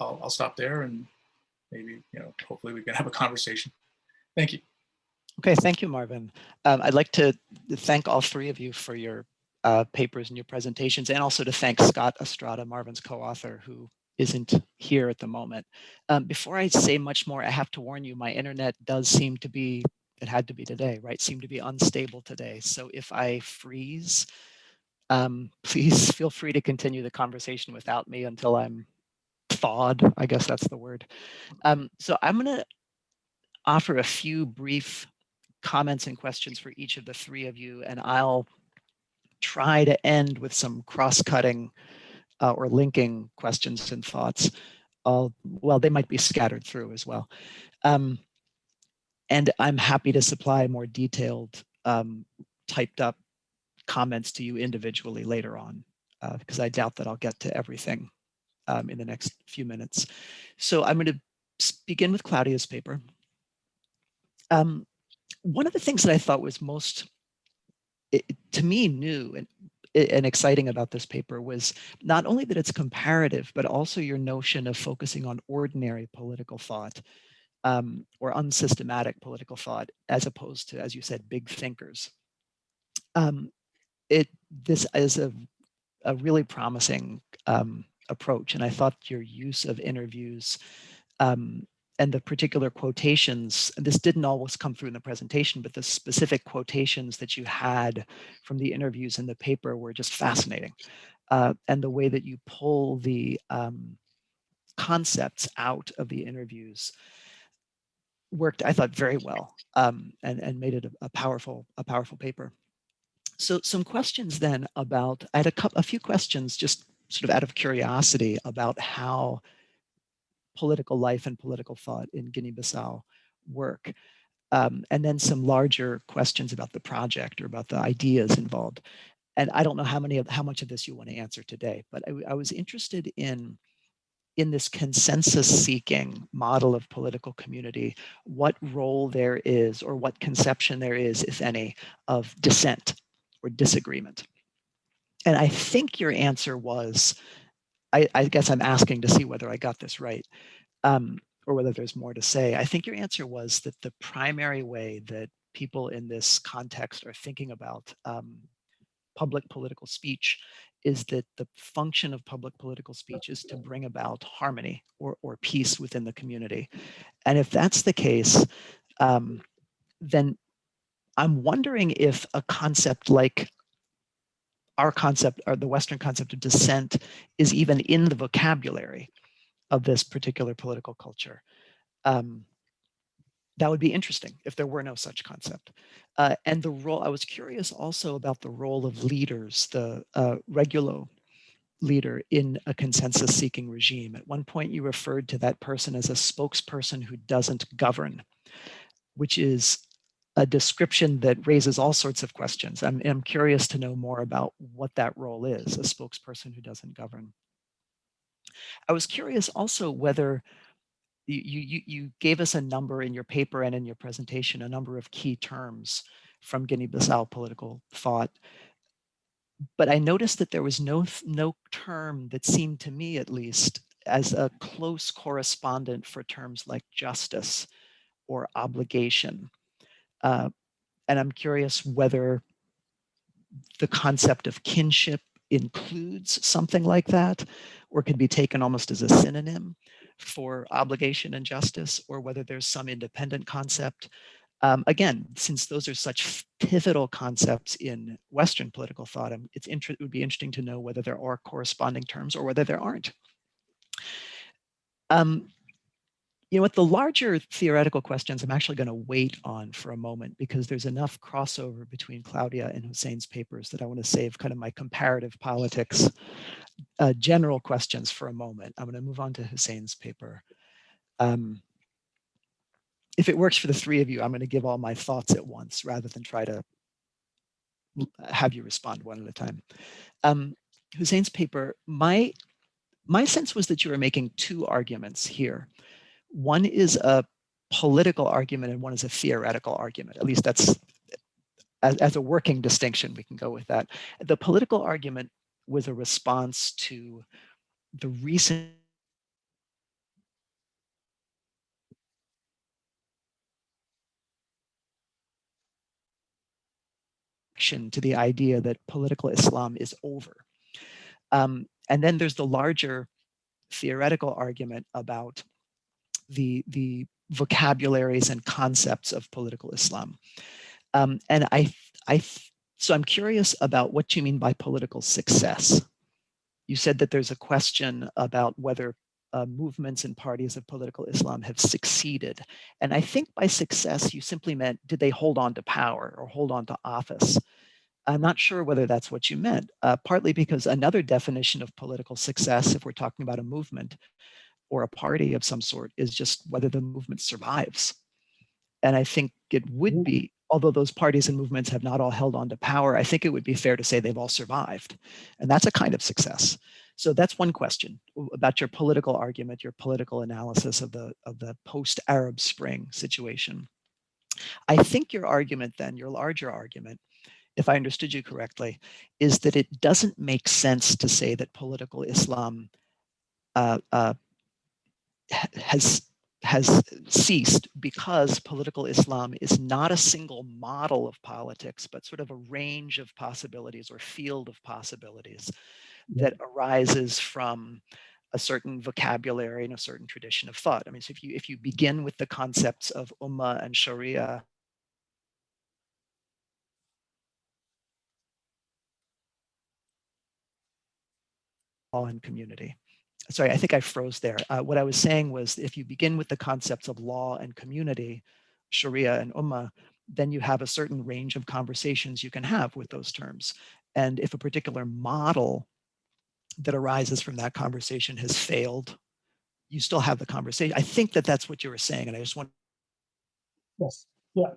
I'll stop there, and maybe, you know, hopefully we can have a conversation. Thank you. Okay, thank you, Marvin. I'd like to thank all three of you for your papers and your presentations, and also to thank Scott Estrada, Marvin's co-author, who isn't here at the moment. Before I say much more, I have to warn you, my internet does seem to be, it had to be today, right? Seem to be unstable today. So if I freeze, please feel free to continue the conversation without me until I'm thawed, I guess that's the word. So I'm gonna offer a few brief comments and questions for each of the three of you, and I'll try to end with some cross-cutting or linking questions and thoughts. Well, they might be scattered through as well. And I'm happy to supply more detailed typed up comments to you individually later on, because I doubt that I'll get to everything in the next few minutes. So I'm going to begin with Claudia's paper. One of the things that I thought was most, to me, new and exciting about this paper was not only that it's comparative, but also your notion of focusing on ordinary political thought, or unsystematic political thought, as opposed to, as you said, big thinkers. This is a really promising approach, and I thought your use of interviews and the particular quotations, and this didn't always come through in the presentation, but the specific quotations that you had from the interviews in the paper were just fascinating. And the way that you pull the concepts out of the interviews worked, I thought, very well, and made it a powerful paper. So some questions then about, I had a few questions just sort of out of curiosity about how political life and political thought in Guinea-Bissau work. And then some larger questions about the project or about the ideas involved. And I don't know how much of this you want to answer today, but I was interested in this consensus-seeking model of political community, what role there is, or what conception there is, if any, of dissent or disagreement. And I think your answer was, I guess I'm asking to see whether I got this right, or whether there's more to say. I think your answer was that the primary way that people in this context are thinking about public political speech is that the function of public political speech is to bring about harmony or peace within the community. And if that's the case, then I'm wondering if a concept like our concept, or the Western concept of dissent, is even in the vocabulary of this particular political culture. That would be interesting if there were no such concept. And the role, I was curious also about the role of leaders, the regulo leader in a consensus-seeking regime. At one point, you referred to that person as a spokesperson who doesn't govern, which is a description that raises all sorts of questions. I'm curious to know more about what that role is, a spokesperson who doesn't govern. I was curious also whether you gave us a number in your paper and in your presentation, a number of key terms from Guinea-Bissau political thought. But I noticed that there was no term that seemed to me, at least, as a close correspondent for terms like justice or obligation. And I'm curious whether the concept of kinship includes something like that, or could be taken almost as a synonym for obligation and justice, or whether there's some independent concept. Again, since those are such pivotal concepts in Western political thought, it would be interesting to know whether there are corresponding terms or whether there aren't. You know what, the larger theoretical questions I'm actually going to wait on for a moment, because there's enough crossover between Claudia and Hussein's papers that I want to save kind of my comparative politics general questions for a moment. I'm going to move on to Hussein's paper. If it works for the three of you, I'm going to give all my thoughts at once rather than try to have you respond one at a time. Hussein's paper, my sense was that you were making two arguments here. One is a political argument and one is a theoretical argument. At least that's, as a working distinction, we can go with that. The political argument was a response to the recent to the idea that political Islam is over. And then there's the larger theoretical argument about the vocabularies and concepts of political Islam. And so I'm curious about what you mean by political success. You said that there's a question about whether movements and parties of political Islam have succeeded. And I think by success, you simply meant, did they hold on to power or hold on to office? I'm not sure whether that's what you meant, partly because another definition of political success, if we're talking about a movement or a party of some sort, is just whether the movement survives. And I think it would be, although those parties and movements have not all held on to power, I think it would be fair to say they've all survived. And that's a kind of success. So that's one question about your political argument, your political analysis of the post-Arab Spring situation. I think your argument then, your larger argument, if I understood you correctly, is that it doesn't make sense to say that political Islam has ceased because political Islam is not a single model of politics, but sort of a range of possibilities or field of possibilities that arises from a certain vocabulary and a certain tradition of thought. I mean, so if you begin with the concepts of Ummah and Sharia, law and community. Sorry, I think I froze there. What I was saying was if you begin with the concepts of law and community, Sharia and Ummah, then you have a certain range of conversations you can have with those terms. And if a particular model that arises from that conversation has failed, you still have the conversation. I think that that's what you were saying. And I just want. Yes. Yeah.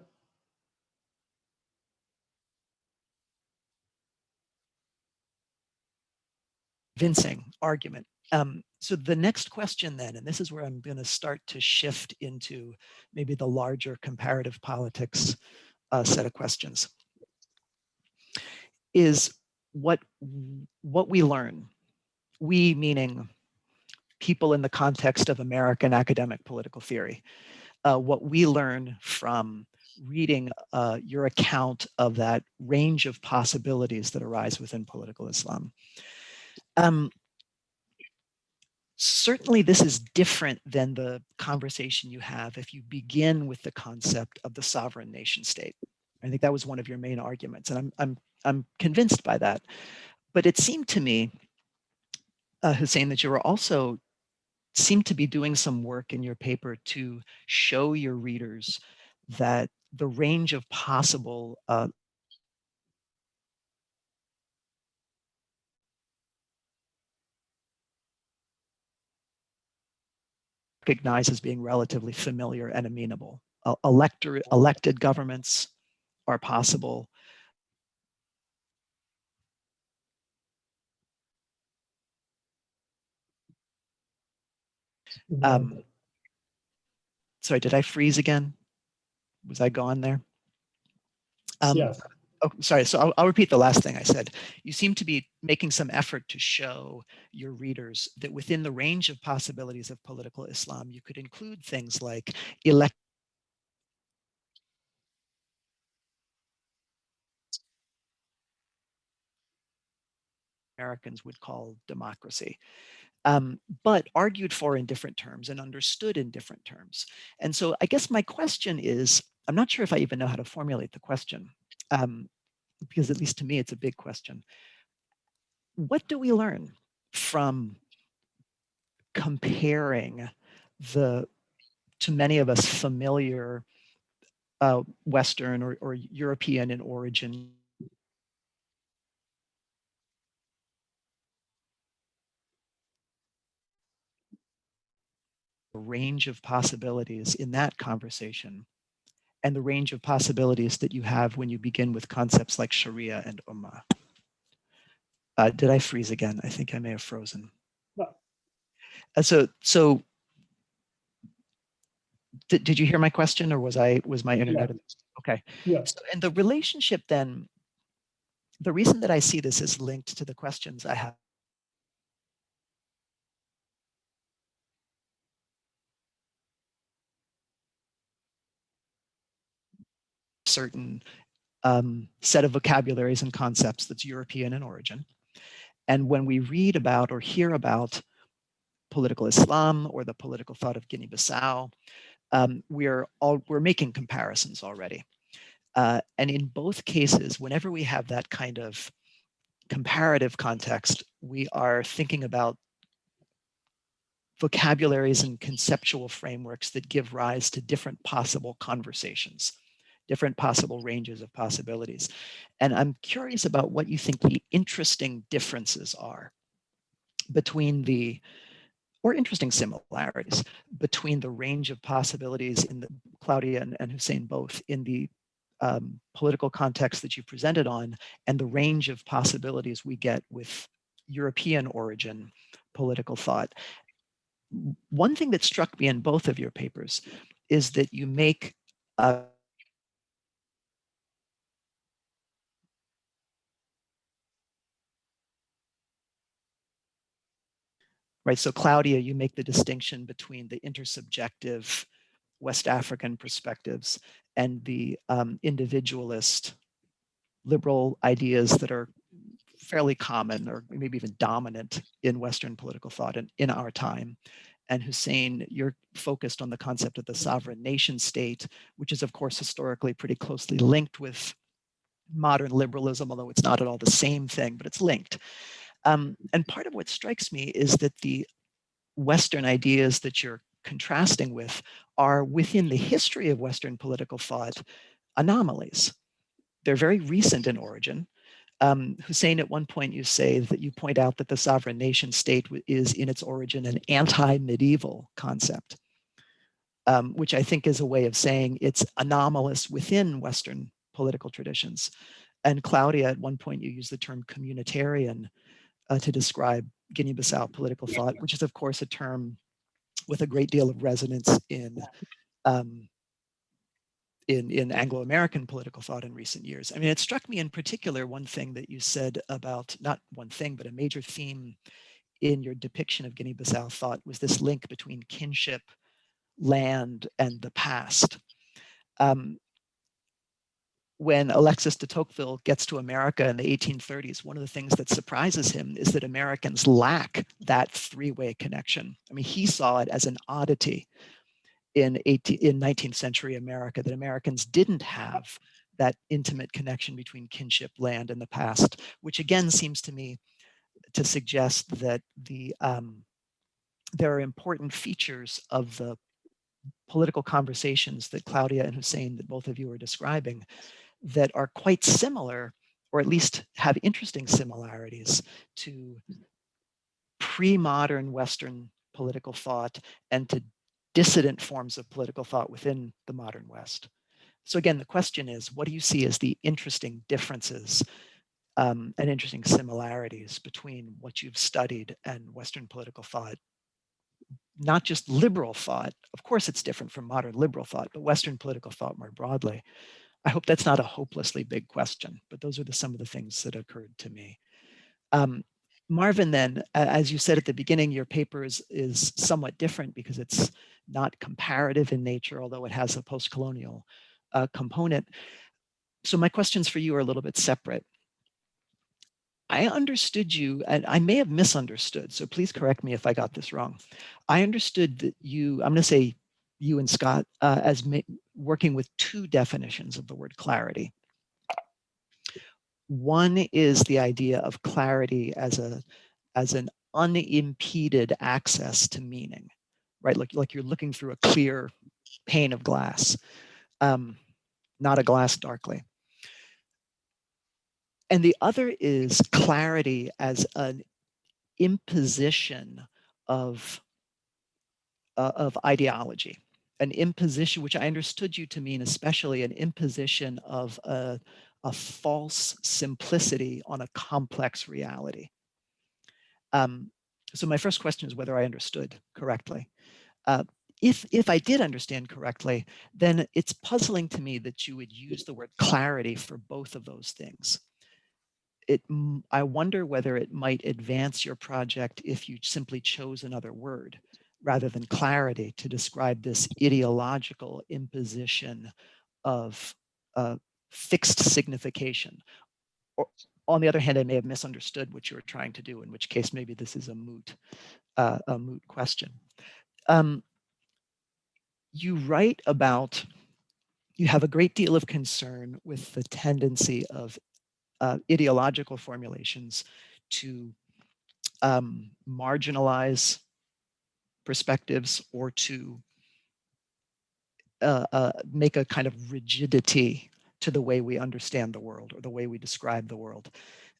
Convincing argument. So the next question then, and this is where I'm going to start to shift into maybe the larger comparative politics set of questions, is what we learn, we meaning people in the context of American academic political theory, what we learn from reading your account of that range of possibilities that arise within political Islam. Certainly this is different than the conversation you have if you begin with the concept of the sovereign nation state. I think that was one of your main arguments, and I'm convinced by that. But it seemed to me, Hussein, that you were also seem to be doing some work in your paper to show your readers that the range of possible recognized as being relatively familiar and amenable. Elected governments are possible. Sorry, did I freeze again? Was I gone there? Yes. Oh, sorry. So I'll repeat the last thing I said. You seem to be making some effort to show your readers that within the range of possibilities of political Islam, you could include things like Americans would call democracy, but argued for in different terms and understood in different terms. And so I guess my question is, I'm not sure if I even know how to formulate the question, because at least to me, it's a big question. What do we learn from comparing the, to many of us, familiar Western or European in origin range of possibilities in that conversation and the range of possibilities that you have when you begin with concepts like Sharia and Ummah? Did I freeze again? I think I may have frozen. No. So did you hear my question, or was my internet? Yeah. Okay. Yeah. So, and the relationship then, the reason that I see this is linked to the questions I have. Certain set of vocabularies and concepts that's European in origin. And when we read about or hear about political Islam or the political thought of Guinea-Bissau, we're making comparisons already. And in both cases, whenever we have that kind of comparative context, we are thinking about vocabularies and conceptual frameworks that give rise to different possible conversations, different possible ranges of possibilities. And I'm curious about what you think the interesting differences are between the, or interesting similarities between the range of possibilities in the, Claudia and Hussein both, in the political context that you presented on, and the range of possibilities we get with European origin political thought. One thing that struck me in both of your papers is that you make right? So Claudia, you make the distinction between the intersubjective West African perspectives and the individualist liberal ideas that are fairly common or maybe even dominant in Western political thought and in our time. And Hussein, you're focused on the concept of the sovereign nation state, which is of course historically pretty closely linked with modern liberalism, although it's not at all the same thing, but it's linked. And part of what strikes me is that the Western ideas that you're contrasting with are within the history of Western political thought anomalies. They're very recent in origin. Hussein, at one point you say that you point out that the sovereign nation state is in its origin an anti-medieval concept, which I think is a way of saying it's anomalous within Western political traditions. And Claudia, at one point you use the term communitarian to describe Guinea-Bissau political thought, which is of course a term with a great deal of resonance in Anglo-American political thought in recent years. I mean, it struck me in particular, one thing that you said about, not one thing, but a major theme in your depiction of Guinea-Bissau thought was this link between kinship, land, and the past. When Alexis de Tocqueville gets to America in the 1830s, one of the things that surprises him is that Americans lack that three-way connection. I mean, he saw it as an oddity in 19th century America, that Americans didn't have that intimate connection between kinship, land, and the past, which again seems to me to suggest that there are important features of the political conversations that Claudia and Hussein, that both of you are describing, that are quite similar, or at least have interesting similarities to pre-modern Western political thought and to dissident forms of political thought within the modern West. So again, the question is, what do you see as the interesting differences and interesting similarities between what you've studied and Western political thought? Not just liberal thought, of course it's different from modern liberal thought, but Western political thought more broadly. I hope that's not a hopelessly big question, but those are some of the things that occurred to me. Marvin, then, as you said at the beginning, your paper is somewhat different because it's not comparative in nature, although it has a post-colonial component. So my questions for you are a little bit separate. I understood you, and I may have misunderstood, so please correct me if I got this wrong. I understood that you, I'm going to say you and Scott, as working with two definitions of the word clarity. One is the idea of clarity as an unimpeded access to meaning, right? Like you're looking through a clear pane of glass, not a glass darkly. And the other is clarity as an imposition of ideology, an imposition, which I understood you to mean especially an imposition of a false simplicity on a complex reality. So my first question is whether I understood correctly. If I did understand correctly, then it's puzzling to me that you would use the word clarity for both of those things. I wonder whether it might advance your project if you simply chose another word rather than clarity to describe this ideological imposition of fixed signification. Or, on the other hand, I may have misunderstood what you were trying to do, in which case maybe this is a moot question. You write about, you have a great deal of concern with the tendency of ideological formulations to marginalize perspectives or to make a kind of rigidity to the way we understand the world or the way we describe the world.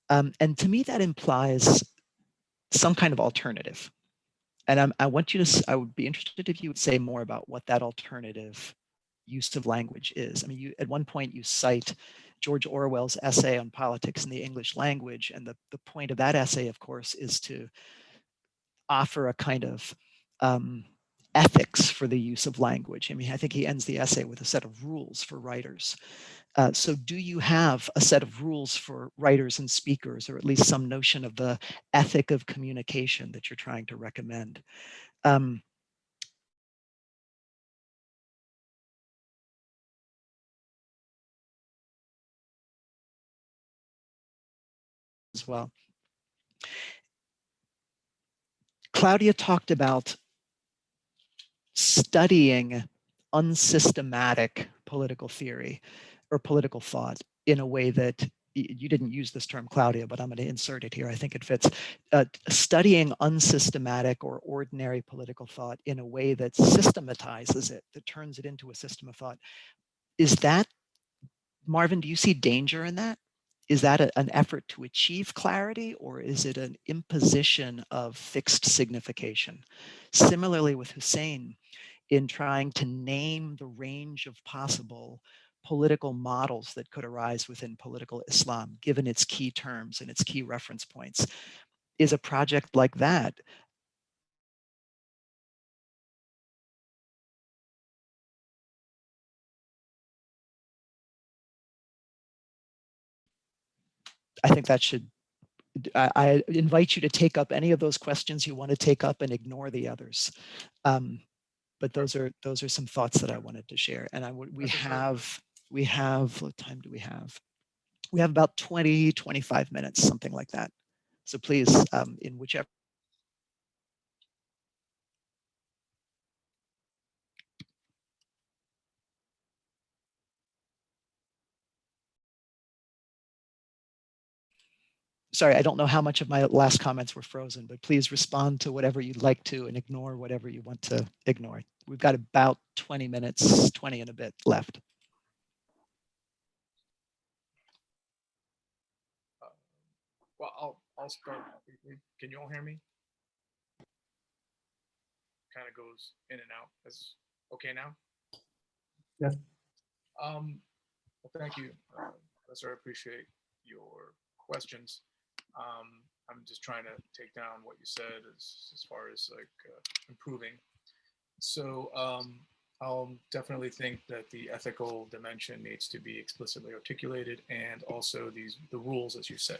And to me, that implies some kind of alternative. And I want you to, I would be interested if you would say more about what that alternative use of language is. I mean, at one point you cite George Orwell's essay on politics in the English language. And the point of that essay, of course, is to offer a kind of ethics for the use of language. I mean, I think he ends the essay with a set of rules for writers. So do you have a set of rules for writers and speakers, or at least some notion of the ethic of communication that you're trying to recommend? As well. Claudia talked about studying unsystematic political theory or political thought in a way that you didn't use this term, Claudia, but I'm going to insert it here. I think it fits. Studying unsystematic or ordinary political thought in a way that systematizes it, that turns it into a system of thought. Is that, Marvin, do you see danger in that? Is that an effort to achieve clarity, or is it an imposition of fixed signification? Similarly with Hussein, in trying to name the range of possible political models that could arise within political Islam, given its key terms and its key reference points, is a project like that I think that should, I invite you to take up any of those questions you want to take up and ignore the others. But those are some thoughts that I wanted to share. And we have, what time do we have? We have about 20, 25 minutes, something like that. So please, in whichever. Sorry, I don't know how much of my last comments were frozen, but please respond to whatever you'd like to and ignore whatever you want to ignore. We've got about 20 minutes, 20 and a bit left. Well, I'll start. Can you all hear me? Kind of goes in and out. Is okay now? Yes. Well, thank you, Professor. I appreciate your questions. I'm just trying to take down what you said as far as like improving. So I'll definitely think that the ethical dimension needs to be explicitly articulated, and also the rules, as you said,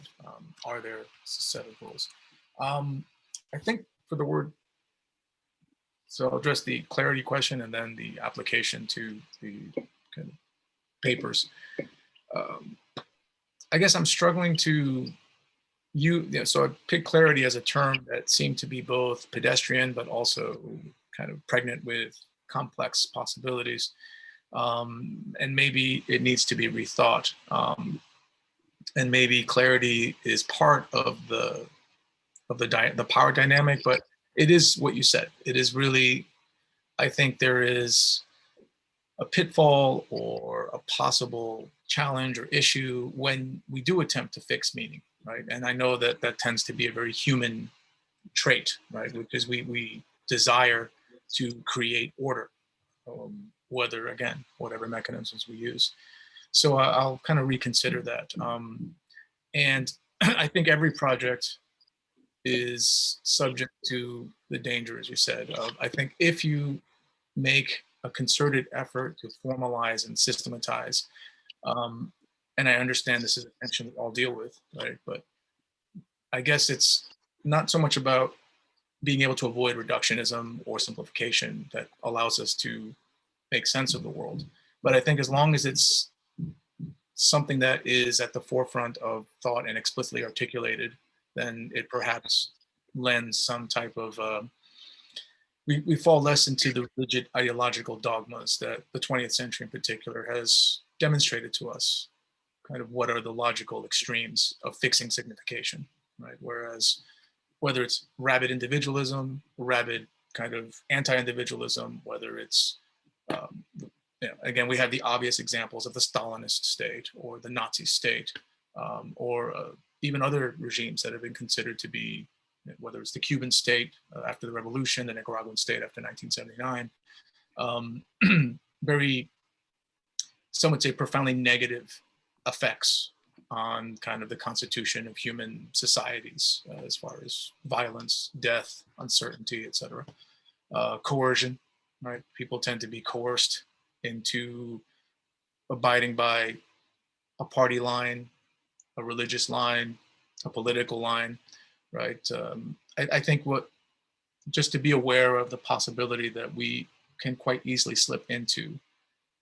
are there a set of rules? I think for the word, so I'll address the clarity question and then the application to the kind of papers. I guess I'm struggling to so I picked clarity as a term that seemed to be both pedestrian, but also kind of pregnant with complex possibilities. And maybe it needs to be rethought. And maybe clarity is part of the power dynamic, but it is what you said. It is really, I think there is a pitfall or a possible challenge or issue when we do attempt to fix meaning, right? And I know that that tends to be a very human trait, right? Because we desire to create order, whatever mechanisms we use. So I'll kind of reconsider that. And I think every project is subject to the danger, as you said. I think if you make a concerted effort to formalize and systematize, and I understand this is a tension we all deal with, right? But I guess it's not so much about being able to avoid reductionism or simplification that allows us to make sense of the world. But I think as long as it's something that is at the forefront of thought and explicitly articulated, then it perhaps lends some type of, we fall less into the rigid ideological dogmas that the 20th century in particular has demonstrated to us, kind of what are the logical extremes of fixing signification, right? Whereas whether it's rabid individualism, rabid kind of anti-individualism, whether it's, again, we have the obvious examples of the Stalinist state or the Nazi state, or even other regimes that have been considered to be, whether it's the Cuban state after the revolution, the Nicaraguan state after 1979, very, some would say profoundly negative effects on kind of the constitution of human societies, as far as violence, death, uncertainty, etc. Coercion, right? People tend to be coerced into abiding by a party line, a religious line, a political line, right? I think just to be aware of the possibility that we can quite easily slip into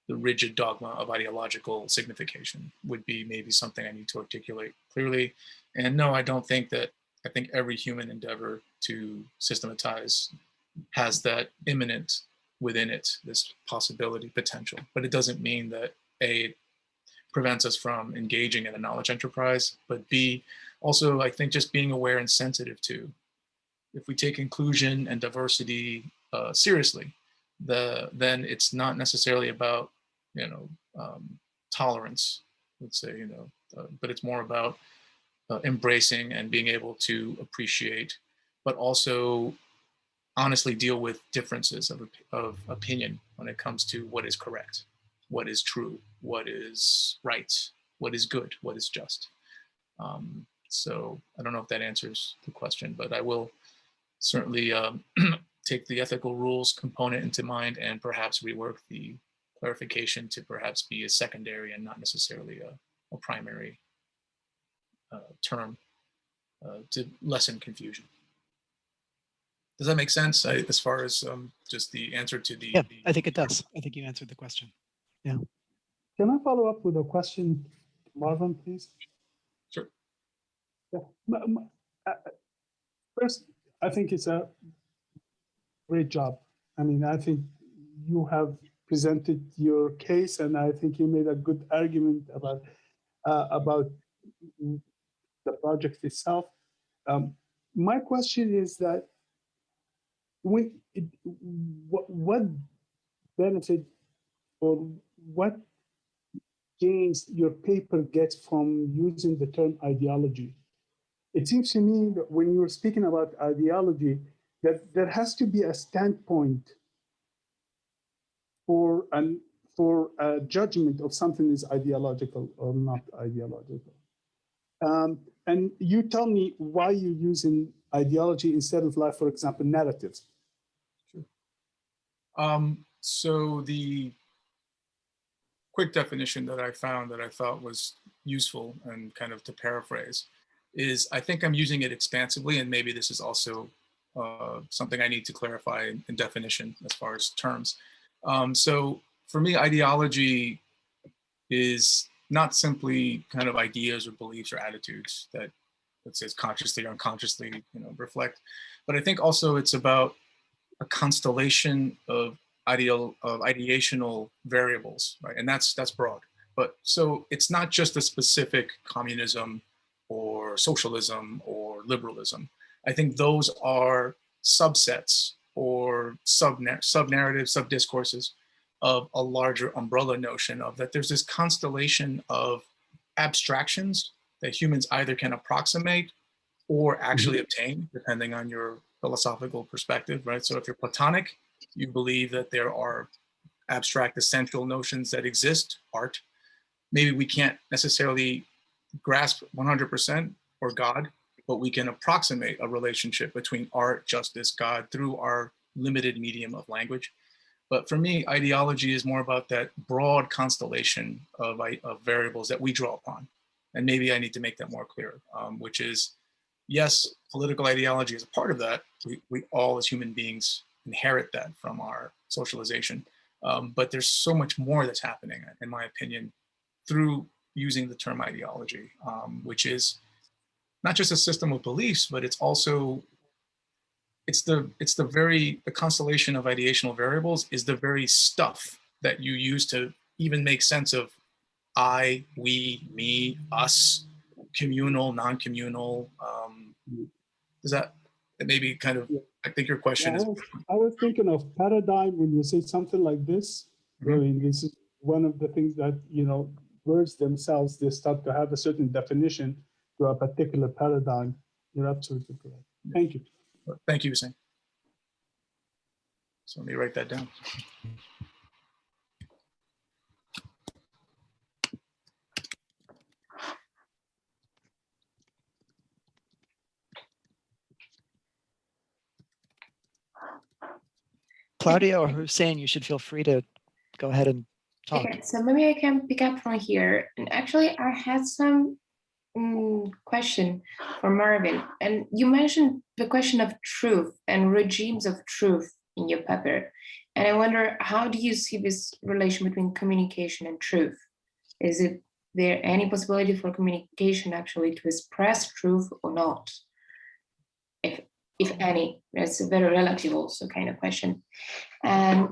the rigid dogma of ideological signification would be maybe something I need to articulate clearly. And no, I don't think that, I think every human endeavor to systematize has that imminent within it, this possibility, potential, but it doesn't mean that A, prevents us from engaging in a knowledge enterprise, but B, also I think just being aware and sensitive to, if we take inclusion and diversity seriously, then it's not necessarily about, tolerance, let's say, but it's more about embracing and being able to appreciate, but also honestly deal with differences of opinion when it comes to what is correct, what is true, what is right, what is good, what is just. So I don't know if that answers the question, but I will certainly take the ethical rules component into mind and perhaps rework the clarification to perhaps be a secondary and not necessarily a primary term to lessen confusion. Does that make sense as far as just the answer to the... Yeah, I think it does. I think you answered the question. Yeah. Can I follow up with a question, Marvin, please? Sure. Yeah. First, I think it's a great job. I mean, I think you have presented your case, and I think you made a good argument about the project itself. My question is that what benefit or what gains your paper gets from using the term ideology? It seems to me that when you're speaking about ideology, that there has to be a standpoint for a judgment of something is ideological or not ideological. And you tell me why you're using ideology instead of, like, for example, narratives. Sure. So the quick definition that I found that I thought was useful, and kind of to paraphrase, is I think I'm using it expansively, and maybe this is also something I need to clarify in definition as far as terms. So for me, ideology is not simply kind of ideas or beliefs or attitudes that, let's say, consciously or unconsciously, reflect, but I think also it's about a constellation of ideational variables, right? And that's broad. But so it's not just a specific communism or socialism or liberalism. I think those are subsets or sub-narratives, sub-discourses of a larger umbrella notion of that there's this constellation of abstractions that humans either can approximate or actually obtain, depending on your philosophical perspective, right? So if you're Platonic, you believe that there are abstract essential notions that exist, art. Maybe we can't necessarily grasp 100% or God, but we can approximate a relationship between art, justice, God through our limited medium of language. But for me, ideology is more about that broad constellation of variables that we draw upon. And maybe I need to make that more clear, which is, yes, political ideology is a part of that. We all as human beings inherit that from our socialization. But there's so much more that's happening, in my opinion, through using the term ideology, which is not just a system of beliefs, but it's also, the constellation of ideational variables is the very stuff that you use to even make sense of I, we, me, us, communal, non-communal. Does that maybe kind of, I think your question is. I was thinking of paradigm when you say something like this. I mean, this is one of the things that, words themselves, they start to have a certain definition to a particular paradigm. You're absolutely correct. Thank you. Thank you, Hussein. So let me write that down. Claudia or Hussein, you should feel free to go ahead and talk. Okay, so maybe I can pick up from here. And actually, I had some question for Marvin. And you mentioned the question of truth and regimes of truth in your paper. And I wonder, how do you see this relation between communication and truth? Is there any possibility for communication actually to express truth or not? If any, that's a very relative also kind of question. And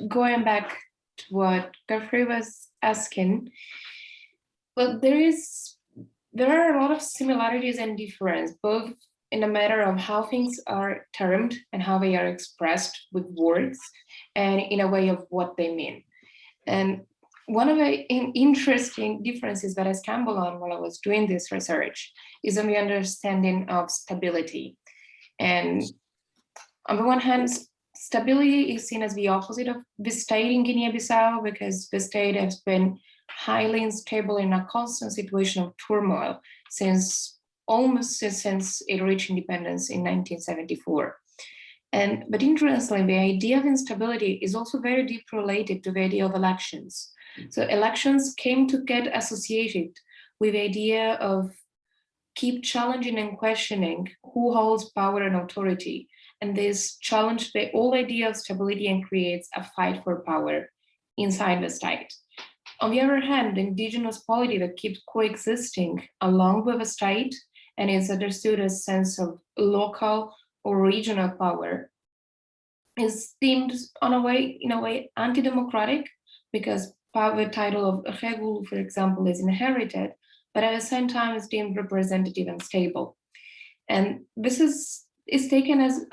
going back to what Godfrey was asking, well, there are a lot of similarities and difference, both in a matter of how things are termed and how they are expressed with words, and in a way of what they mean. And one of the interesting differences that I stumbled on while I was doing this research is on the understanding of stability. And on the one hand, stability is seen as the opposite of the state in Guinea-Bissau, because the state has been highly unstable in a constant situation of turmoil almost since it reached independence in 1974. But interestingly, the idea of instability is also very deeply related to the idea of elections. So elections came to get associated with the idea of keep challenging and questioning who holds power and authority. And this challenged the whole idea of stability and creates a fight for power inside the state. On the other hand, the indigenous polity that keeps coexisting along with the state and is understood as a sense of local or regional power is deemed in a way anti-democratic, because power title of regul, for example, is inherited, but at the same time is deemed representative and stable. And this is taken as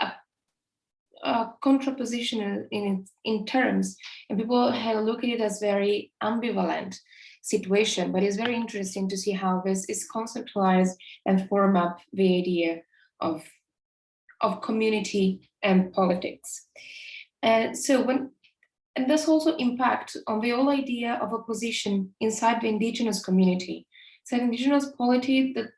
a contraposition in terms, and people have looked at it as very ambivalent situation, but it's very interesting to see how this is conceptualized and form up the idea of community and politics. And this also impacts on the whole idea of opposition inside the indigenous community. So indigenous polity, that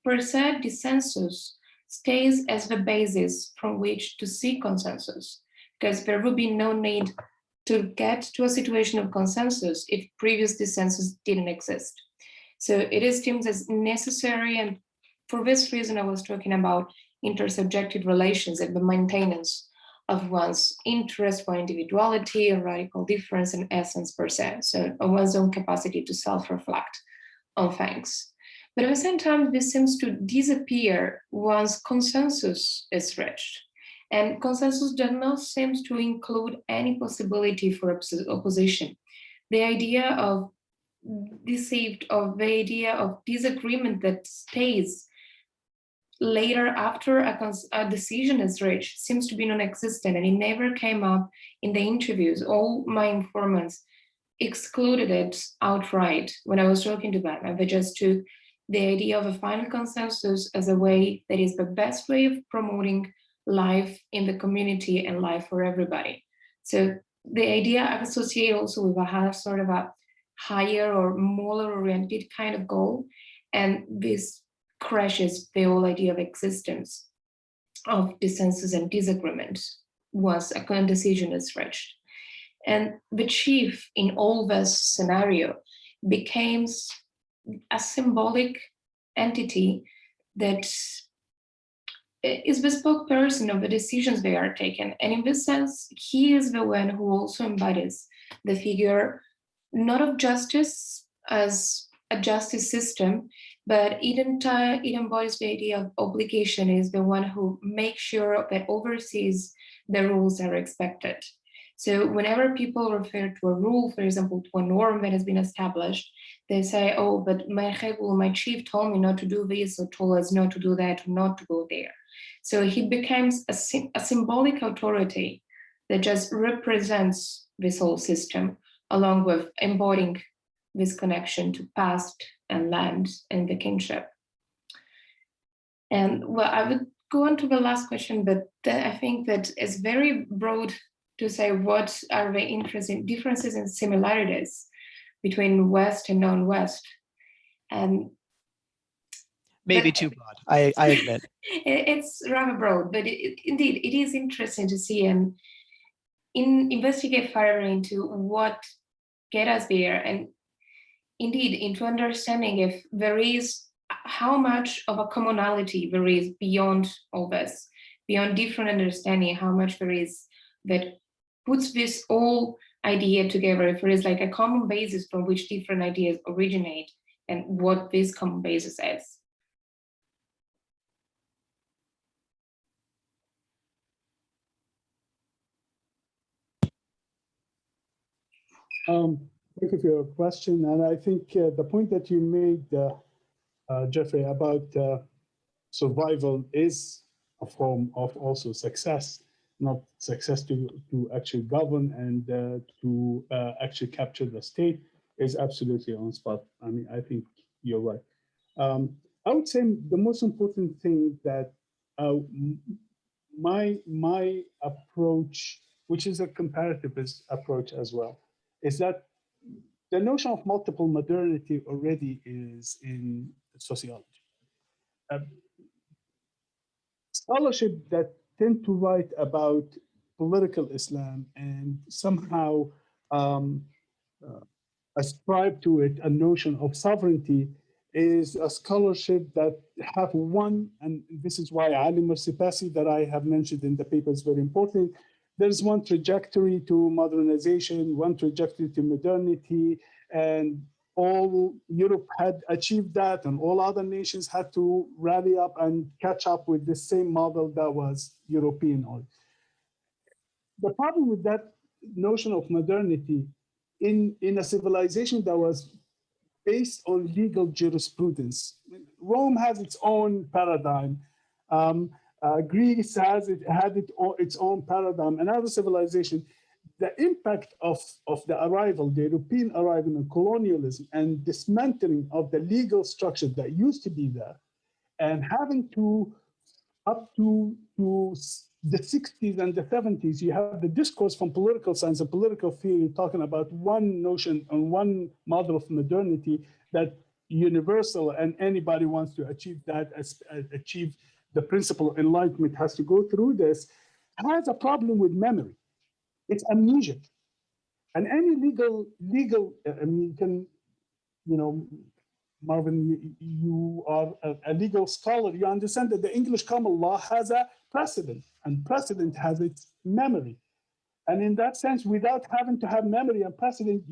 per se dissensus stays as the basis from which to seek consensus, because there would be no need to get to a situation of consensus if previous dissensus didn't exist. So it is deemed as necessary, and for this reason I was talking about intersubjective relations and the maintenance of one's interest for individuality, a radical difference in essence per se, so one's own capacity to self-reflect on things. But at the same time, this seems to disappear once consensus is reached. And consensus does not seem to include any possibility for opposition. The idea of the idea of disagreement that stays later after a decision is reached seems to be non-existent, and it never came up in the interviews. All my informants excluded it outright when I was talking to them, and they just took the idea of a final consensus as a way that is the best way of promoting life in the community and life for everybody. So the idea I associate also with a sort of a higher or more oriented kind of goal, and this crashes the whole idea of existence of dissensus and disagreement once a common decision is reached. And the chief in all this scenario becomes a symbolic entity that is the spokesperson of the decisions they are taken. And in this sense, he is the one who also embodies the figure, not of justice as a justice system, but it embodies the idea of obligation, is the one who makes sure that oversees the rules that are expected. So whenever people refer to a rule, for example, to a norm that has been established, they say, oh, but my chief told me not to do this, or told us not to do that, or not to go there. So he becomes a symbolic authority that just represents this whole system, along with embodying this connection to past and land and the kinship. And well, I would go on to the last question, but I think that it's very broad to say what are the interesting differences and similarities between West and non-West. And maybe too broad, I admit. It's rather broad, but indeed, it is interesting to see and investigate further into what get us there, and indeed into understanding if there is, how much of a commonality there is beyond all this, beyond different understanding, how much there is that puts this whole idea together, if there is like a common basis from which different ideas originate, and what this common basis is. Thank you for your question. And I think the point that you made, Jeffrey, about survival is a form of also success, not success to actually govern and to actually capture the state, is absolutely on spot. I mean, I think you're right. I would say the most important thing that my approach, which is a comparativist approach as well, is that the notion of multiple modernity already is in sociology. Scholarship that tend to write about political Islam and somehow ascribe to it a notion of sovereignty is a scholarship that have one, and this is why Ali Mursipasi that I have mentioned in the paper is very important. There's one trajectory to modernization, one trajectory to modernity, and all Europe had achieved that, and all other nations had to rally up and catch up with the same model that was European. The problem with that notion of modernity in a civilization that was based on legal jurisprudence. Rome has its own paradigm. Greece had its own paradigm. Another civilization. The impact of the arrival, the European arrival and colonialism and dismantling of the legal structure that used to be there, and having to, up to the 60s and the 70s, you have the discourse from political science and political theory talking about one notion and one model of modernity that universal, and anybody wants to achieve that, achieve the principle of enlightenment has to go through this, has a problem with memory. It's amnesia. And any legal, I mean, you can, you know, Marvin, you are a legal scholar. You understand that the English common law has a precedent, and precedent has its memory. And in that sense, without having to have memory and precedent,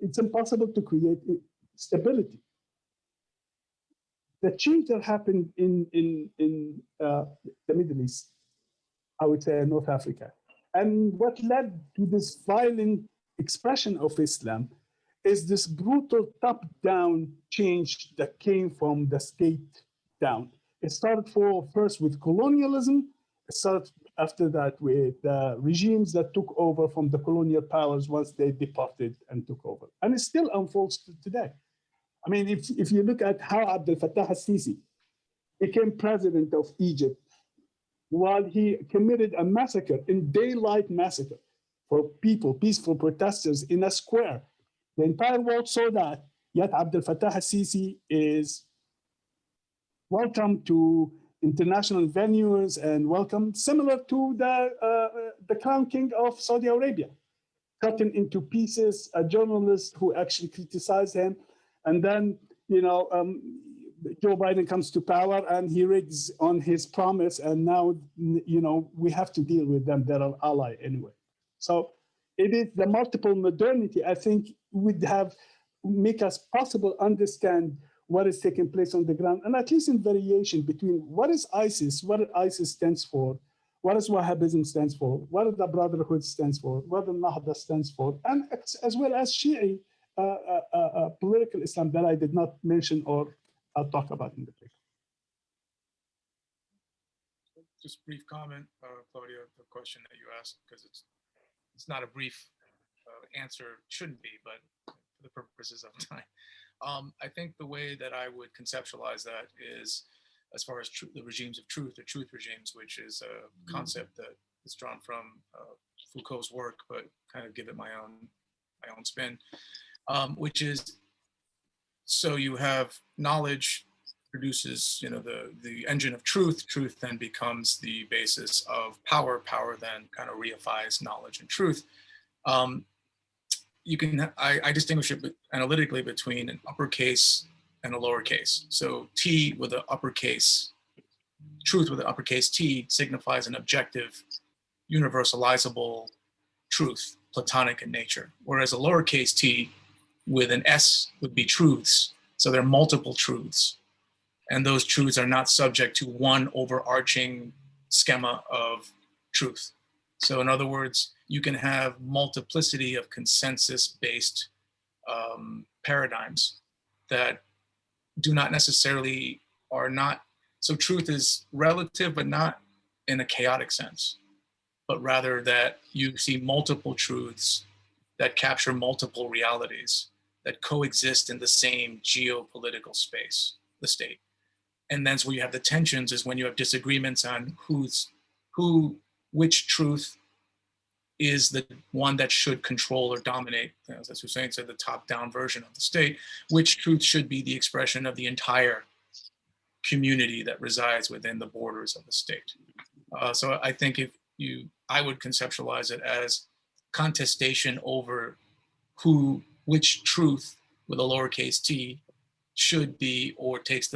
it's impossible to create stability. The change that happened in the Middle East, I would say North Africa, and what led to this violent expression of Islam is this brutal top-down change that came from the state down. It started first with colonialism. It started after that with the regimes that took over from the colonial powers once they departed and took over. And it still unfolds today. I mean, if you look at how Abdel Fattah al-Sisi became president of Egypt, while he committed a massacre, in daylight massacre, for people, peaceful protesters in a square. The entire world saw that, yet Abdel Fattah al-Sisi is welcome to international venues and welcome, similar to the Crown King of Saudi Arabia, cutting into pieces a journalist who actually criticized him. And then, you know, Joe Biden comes to power and he rigs on his promise, and now, you know, we have to deal with them. They're an ally anyway. So it is the multiple modernity, I think, would have make us possible understand what is taking place on the ground, and at least in variation between what is ISIS, what ISIS stands for, what is Wahhabism stands for, what the Brotherhood stands for, what the Nahda stands for, and as well as Shi'i political Islam that I did not mention or I'll talk about in the paper. Just brief comment, Claudia, the question that you asked, because it's not a brief answer, shouldn't be, but for the purposes of time. I think the way that I would conceptualize that is, as far as the regimes of truth, or truth regimes, which is a concept that is drawn from Foucault's work, but kind of give it my own spin, which is, so you have knowledge produces, you know, the engine of truth. Truth then becomes the basis of power. Power then kind of reifies knowledge and truth. you can, I distinguish it analytically between an uppercase and a lowercase. So T with an uppercase, truth with an uppercase T signifies an objective, universalizable truth, Platonic in nature. Whereas a lowercase t with an S would be truths. So there are multiple truths. And those truths are not subject to one overarching schema of truth. So in other words, you can have multiplicity of consensus-based paradigms that do not necessarily, are not, so truth is relative, but not in a chaotic sense, but rather that you see multiple truths that capture multiple realities that coexist in the same geopolitical space, the state. And that's where you have the tensions, is when you have disagreements on which truth is the one that should control or dominate, as Hussein said, the top-down version of the state, which truth should be the expression of the entire community that resides within the borders of the state. So I think I would conceptualize it as contestation over which truth with a lowercase t should be, or takes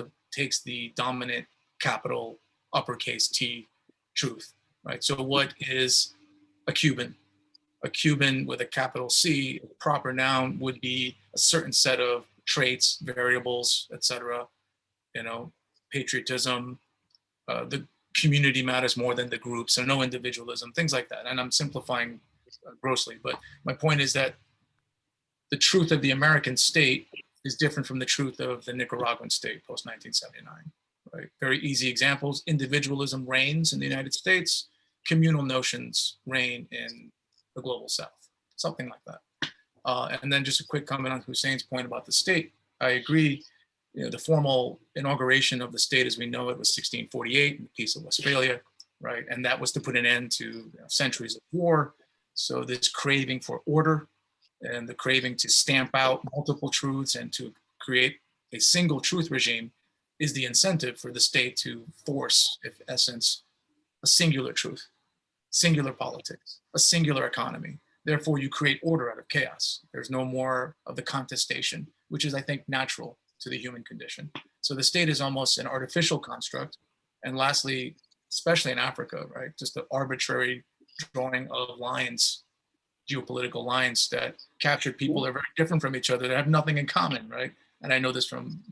the dominant capital uppercase T truth, right? So what is a Cuban? A Cuban with a capital C, proper noun, would be a certain set of traits, variables, etc. Patriotism, the community matters more than the group, so no individualism, things like that. And I'm simplifying grossly, but my point is that the truth of the American state is different from the truth of the Nicaraguan state post 1979. Right? Very easy examples. Individualism reigns in the United States. Communal notions reign in the global South. Something like that. And then just a quick comment on Hussein's point about the state. I agree. The formal inauguration of the state as we know it was 1648 in the Peace of Westphalia, right? And that was to put an end to centuries of war. So this craving for order and the craving to stamp out multiple truths and to create a single truth regime is the incentive for the state to force, in essence, a singular truth, singular politics, a singular economy. Therefore, you create order out of chaos. There's no more of the contestation, which is, I think, natural to the human condition. So the state is almost an artificial construct. And lastly, especially in Africa, right, just the arbitrary drawing of lines, geopolitical lines that captured people that are very different from each other, that have nothing in common, right? And I know this from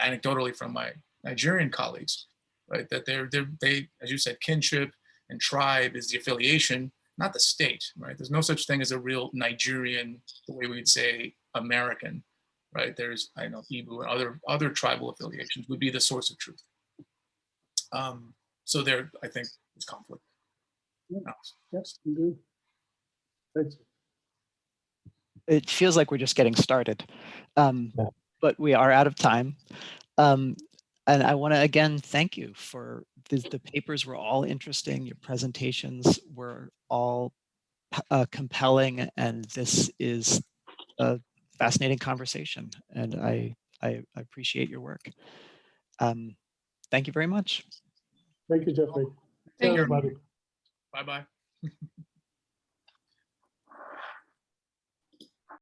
anecdotally from my Nigerian colleagues, right? That they, as you said, kinship and tribe is the affiliation, not the state, right? There's no such thing as a real Nigerian, the way we would say American, right? There's, I know, Igbo and other tribal affiliations would be the source of truth. So there, I think, is conflict. Yeah. Yes, indeed. Thanks. It feels like we're just getting started, but we are out of time. And I want to again thank you for the papers were all interesting. Your presentations were all compelling, and this is a fascinating conversation. And I appreciate your work. Thank you very much. Thank you, Jeffrey. Thank you. Everybody. Bye-bye.